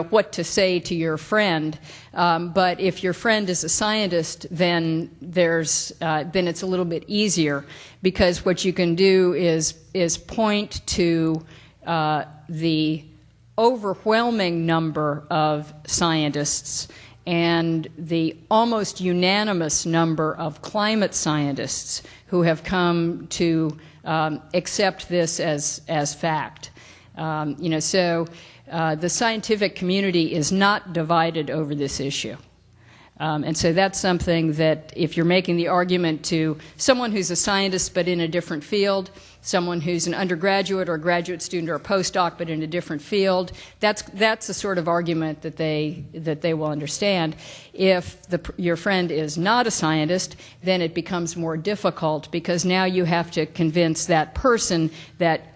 what to say to your friend. But if your friend is a scientist, then then it's a little bit easier, because what you can do is point to the overwhelming number of scientists and the almost unanimous number of climate scientists who have come to accept this as fact. So the scientific community is not divided over this issue. And so that's something that if you're making the argument to someone who's a scientist but in a different field, someone who's an undergraduate or a graduate student or a postdoc but in a different field, that's the sort of argument that they will understand. If your friend is not a scientist, then it becomes more difficult, because now you have to convince that person that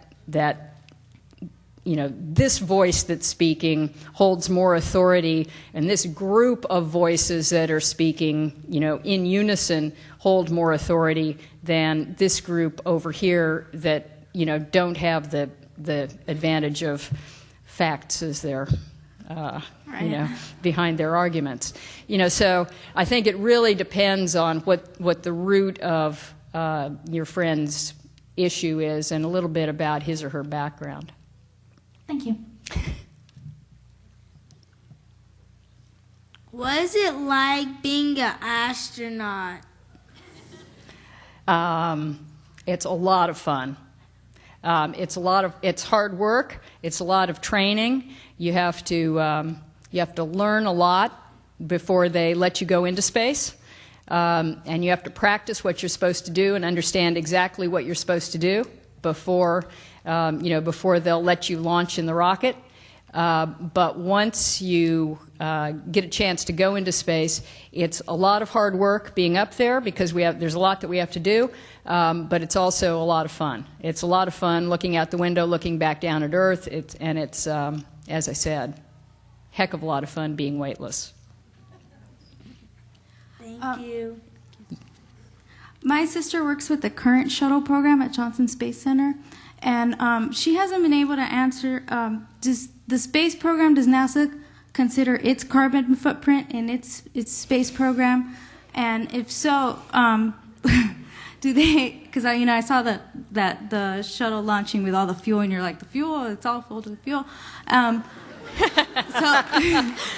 this voice that's speaking holds more authority, and this group of voices that are speaking, in unison hold more authority than this group over here that, don't have the advantage of facts as their, behind their arguments. So I think it really depends on what the root of your friend's issue is, and a little bit about his or her background. Thank you. What is it like being an astronaut? It's a lot of fun. It's hard work. It's a lot of training. You have to learn a lot before they let you go into space, and you have to practice what you're supposed to do and understand exactly what you're supposed to do before they'll let you launch in the rocket. But once you get a chance to go into space, it's a lot of hard work being up there, because there's a lot that we have to do, but it's also a lot of fun. It's a lot of fun looking out the window, looking back down at Earth, and it's, as I said, heck of a lot of fun being weightless. Thank you. My sister works with the current shuttle program at Johnson Space Center, and she hasn't been able to answer, does the space program, does NASA consider its carbon footprint in its space program? And if so, do they, because I saw that the shuttle launching with all the fuel, and you're like, the fuel, it's all full to the fuel.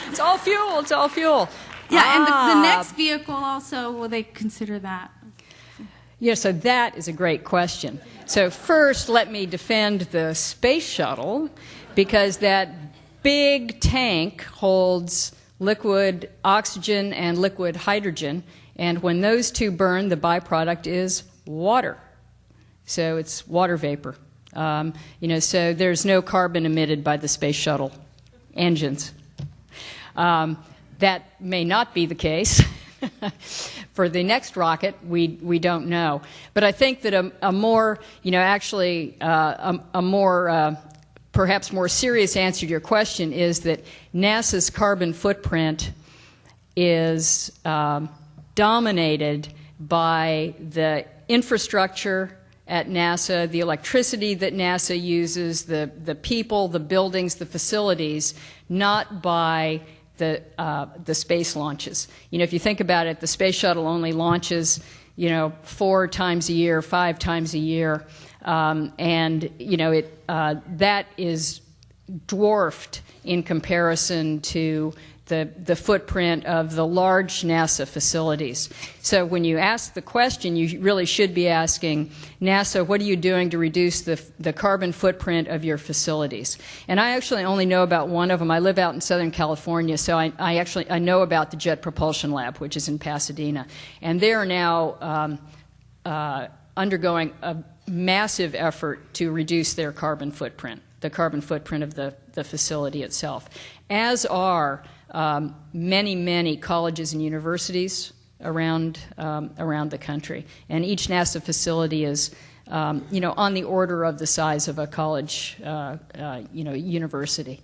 It's all fuel. Yeah, and the next vehicle also, will they consider that? Yeah, so that is a great question. So first, let me defend the space shuttle, because that big tank holds liquid oxygen and liquid hydrogen, and when those two burn, the byproduct is water. So it's water vapor. So there's no carbon emitted by the space shuttle engines. That may not be the case. For the next rocket, we don't know. But I think that a more, perhaps more serious answer to your question is that NASA's carbon footprint is dominated by the infrastructure at NASA, the electricity that NASA uses, the people, the buildings, the facilities, not by the space launches. If you think about it, the space shuttle only launches, 4 times a year, 5 times a year, and that is dwarfed in comparison to the footprint of the large NASA facilities. So when you ask the question, you really should be asking, NASA, what are you doing to reduce the carbon footprint of your facilities? And I actually only know about one of them. I live out in Southern California, so I know about the Jet Propulsion Lab, which is in Pasadena. And they are now undergoing a massive effort to reduce their carbon footprint, the carbon footprint of the facility itself, as are many, many colleges and universities around the country. And each NASA facility is, on the order of the size of a college, university.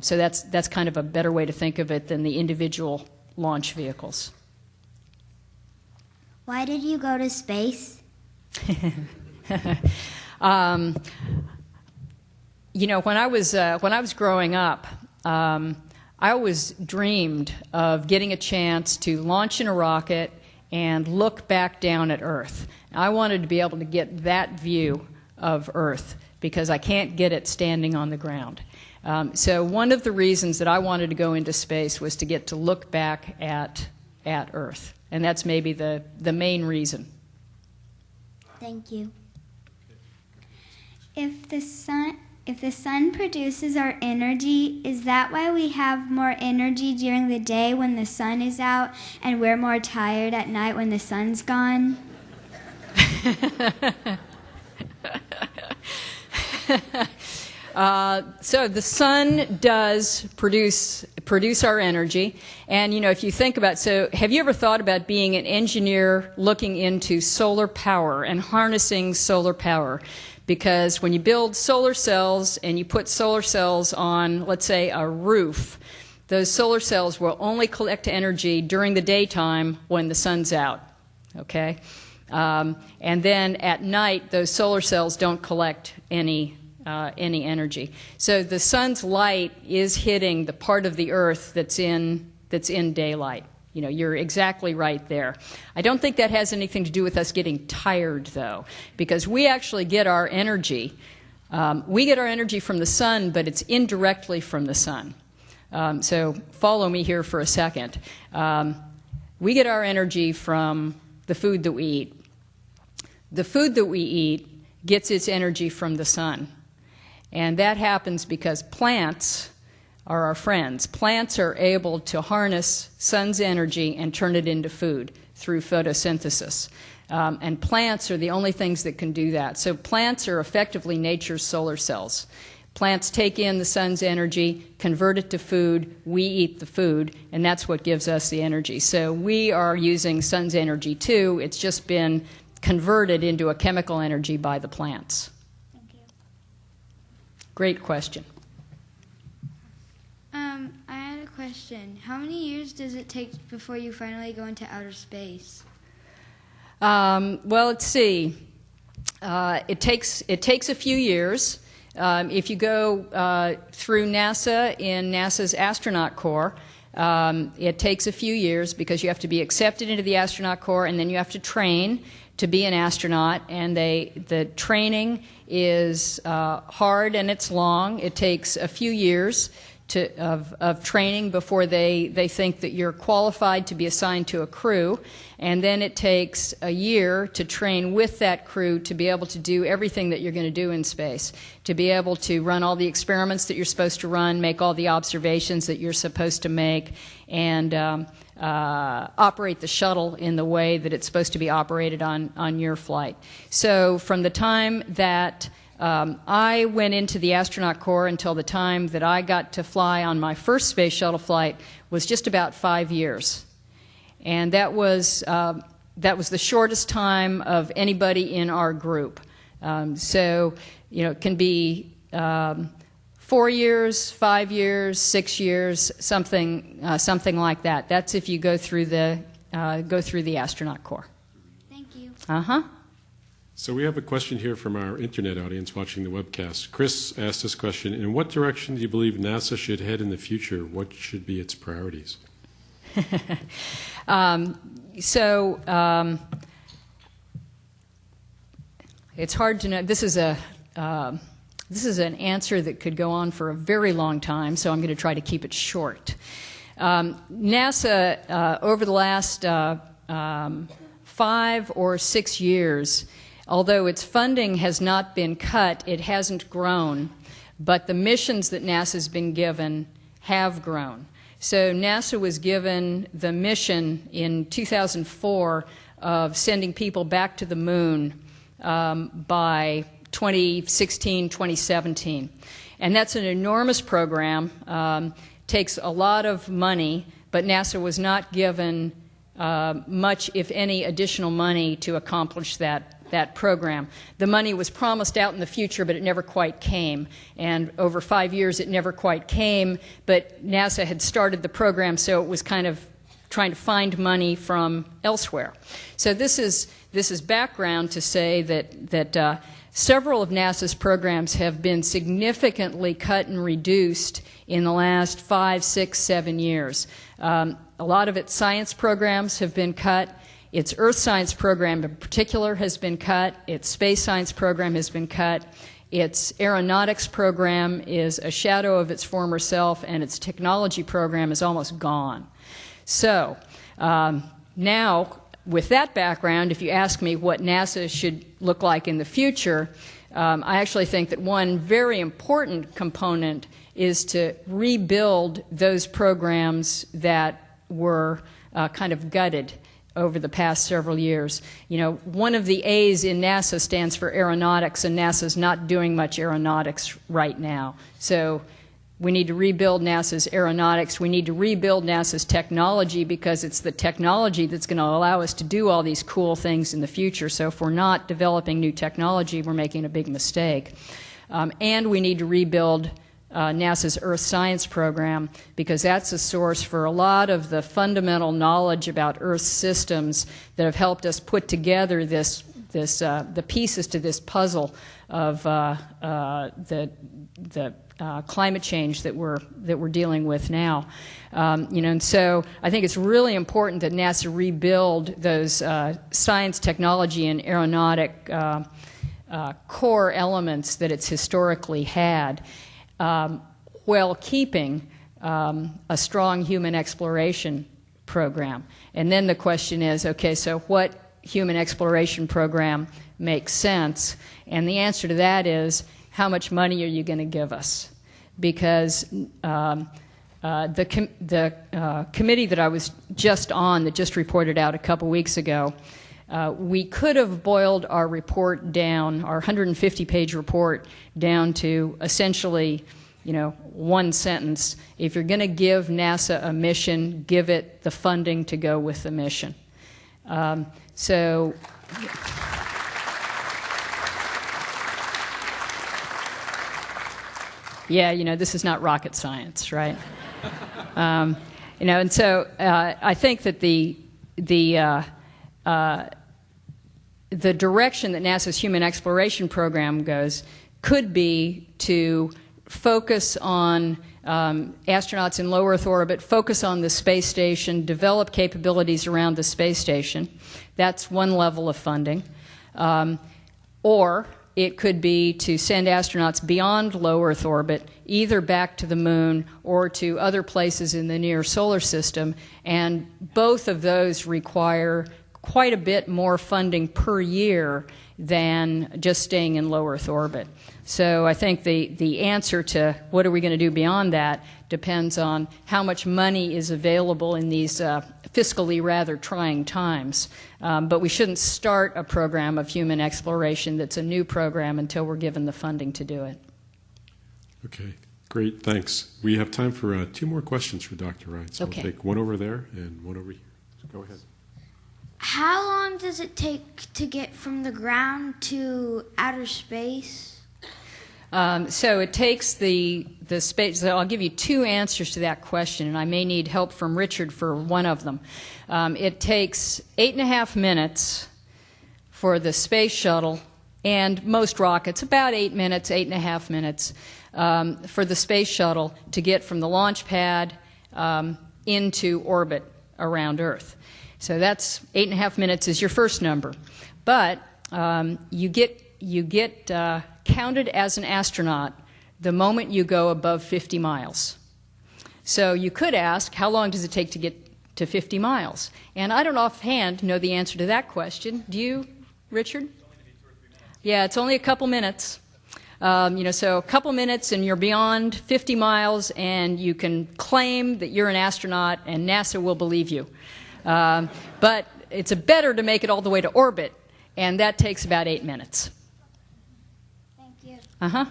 So that's kind of a better way to think of it than the individual launch vehicles. Why did you go to space? When I was growing up, I always dreamed of getting a chance to launch in a rocket and look back down at Earth. I wanted to be able to get that view of Earth because I can't get it standing on the ground. So one of the reasons that I wanted to go into space was to get to look back at Earth. And that's maybe the main reason. Thank you. If the sun produces our energy, is that why we have more energy during the day when the sun is out and we're more tired at night when the sun's gone? So the sun does produce our energy, and if you think about, so have you ever thought about being an engineer looking into solar power and harnessing solar power? Because when you build solar cells and you put solar cells on, let's say, a roof, those solar cells will only collect energy during the daytime when the sun's out, okay? And then at night, those solar cells don't collect any energy. So the sun's light is hitting the part of the Earth that's in daylight. You're exactly right there. I don't think that has anything to do with us getting tired, though, because we actually get our energy. We get our energy from the sun, but it's indirectly from the sun. So follow me here for a second. We get our energy from the food that we eat. The food that we eat gets its energy from the sun. And that happens because plants are our friends. Plants are able to harness sun's energy and turn it into food through photosynthesis. And plants are the only things that can do that. So plants are effectively nature's solar cells. Plants take in the sun's energy, convert it to food, we eat the food, and that's what gives us the energy. So we are using sun's energy too. It's just been converted into a chemical energy by the plants. Thank you. Great question. I had a question. How many years does it take before you finally go into outer space? Well, let's see. It takes a few years. If you go through NASA in NASA's astronaut corps, it takes a few years because you have to be accepted into the astronaut corps and then you have to train to be an astronaut. And the training is hard and it's long. It takes a few years of training before they think that you're qualified to be assigned to a crew, and then it takes a year to train with that crew to be able to do everything that you're going to do in space, to be able to run all the experiments that you're supposed to run, make all the observations that you're supposed to make, and operate the shuttle in the way that it's supposed to be operated on your flight. So from the time that I went into the astronaut corps until the time that I got to fly on my first space shuttle flight was just about 5 years. And that was the shortest time of anybody in our group. So, it can be 4 years, 5 years, 6 years, something like that. That's if you go through the astronaut corps. Thank you. Uh-huh. So we have a question here from our internet audience watching the webcast. Chris asked this question: in what direction do you believe NASA should head in the future? What should be its priorities? It's hard to know. This is an answer that could go on for a very long time, so I'm going to try to keep it short. NASA, over the last 5 or 6 years, although its funding has not been cut, it hasn't grown, but the missions that NASA's been given have grown. So NASA was given the mission in 2004 of sending people back to the moon by 2016, 2017. And that's an enormous program, takes a lot of money, but NASA was not given much, if any, additional money to accomplish that program. The money was promised out in the future, but it never quite came. And over 5 years, it never quite came, but NASA had started the program, so it was kind of trying to find money from elsewhere. So this is background to say that several of NASA's programs have been significantly cut and reduced in the last 5, 6, 7 years. A lot of its science programs have been cut. Its Earth science program in particular has been cut. Its space science program has been cut. Its aeronautics program is a shadow of its former self, and its technology program is almost gone. So now, with that background, if you ask me what NASA should look like in the future, I actually think that one very important component is to rebuild those programs that were kind of gutted over the past several years. You know, one of the A's in NASA stands for aeronautics, and NASA's not doing much aeronautics right now. So we need to rebuild NASA's aeronautics. We need to rebuild NASA's technology, because it's the technology that's going to allow us to do all these cool things in the future. So if we're not developing new technology, we're making a big mistake. And we need to rebuild NASA's Earth Science program, because that's a source for a lot of the fundamental knowledge about Earth systems that have helped us put together the pieces to this puzzle of the climate change that we're dealing with now. And so I think it's really important that NASA rebuild those science, technology, and aeronautic core elements that it's historically had, while keeping a strong human exploration program. And then the question is, okay, so what human exploration program makes sense? And the answer to that is, how much money are you going to give us? Because the committee that I was just on, that just reported out a couple weeks ago, we could have boiled our report down, our 150-page report, down to essentially, one sentence. If you're going to give NASA a mission, give it the funding to go with the mission. Yeah, this is not rocket science, right? And so I think that the direction that NASA's Human Exploration Program goes could be to focus on astronauts in low Earth orbit, focus on the space station, develop capabilities around the space station. That's one level of funding. Or it could be to send astronauts beyond low Earth orbit, either back to the moon or to other places in the near solar system, and both of those require quite a bit more funding per year than just staying in low Earth orbit. So I think the answer to what are we going to do beyond that depends on how much money is available in these fiscally rather trying times. But we shouldn't start a program of human exploration that's a new program until we're given the funding to do it. Okay, great, thanks. We have time for 2 more questions for Dr. Ryan. So Okay. We'll take one over there and one over here. So go ahead. How long does it take to get from the ground to outer space? So it takes the space. So I'll give you 2 answers to that question, and I may need help from Richard for one of them. It takes 8.5 minutes for the space shuttle, and most rockets, about 8 minutes, 8.5 minutes, for the space shuttle to get from the launch pad into orbit around Earth. So that's 8.5 minutes is your first number. But you get counted as an astronaut the moment you go above 50 miles. So you could ask, how long does it take to get to 50 miles? And I don't offhand know the answer to that question. Do you, Richard? Yeah, it's only a couple minutes. So a couple minutes and you're beyond 50 miles, and you can claim that you're an astronaut, and NASA will believe you. But it's better to make it all the way to orbit, and that takes about 8 minutes. Thank you. Uh-huh.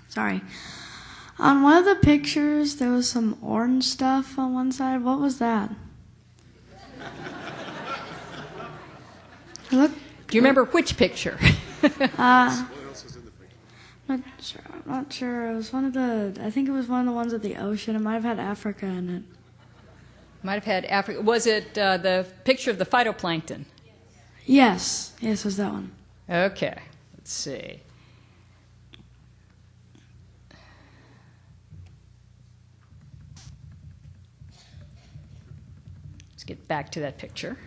Sorry. On one of the pictures, there was some orange stuff on one side. What was that? Look. Do you remember which picture? I'm not sure. It was one of the. I think it was one of the ones at the ocean. It might have had Africa in it. Might have had Africa. Was it the picture of the phytoplankton? Yes. Yes, it was that one. Okay. Let's see. Let's get back to that picture.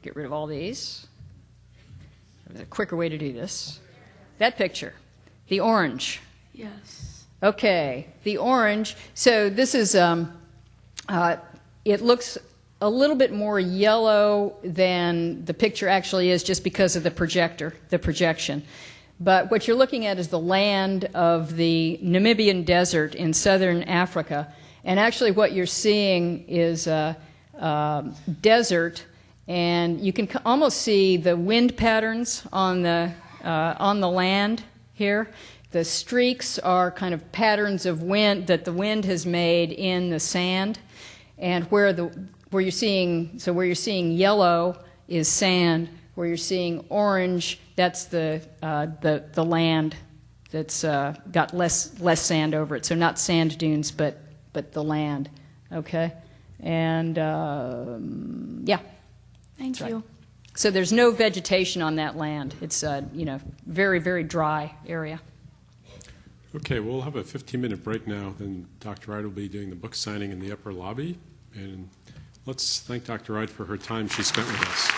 Get rid of all these. There's a quicker way to do this. That picture, the orange. Yes. Okay, the orange. So this is, it looks a little bit more yellow than the picture actually is just because of the projection. But what you're looking at is the land of the Namibian desert in southern Africa. And actually what you're seeing is desert, and you can almost see the wind patterns on the land here. The streaks are kind of patterns of wind that the wind has made in the sand, and where you're seeing yellow is sand. Where you're seeing orange, that's the land that's got less sand over it. So not sand dunes, but the land. Okay, and yeah. Thank you. Right. So there's no vegetation on that land. It's very, very dry area. Okay, we'll have a 15-minute break now. Then Dr. Wright will be doing the book signing in the upper lobby. And let's thank Dr. Wright for her time she spent with us.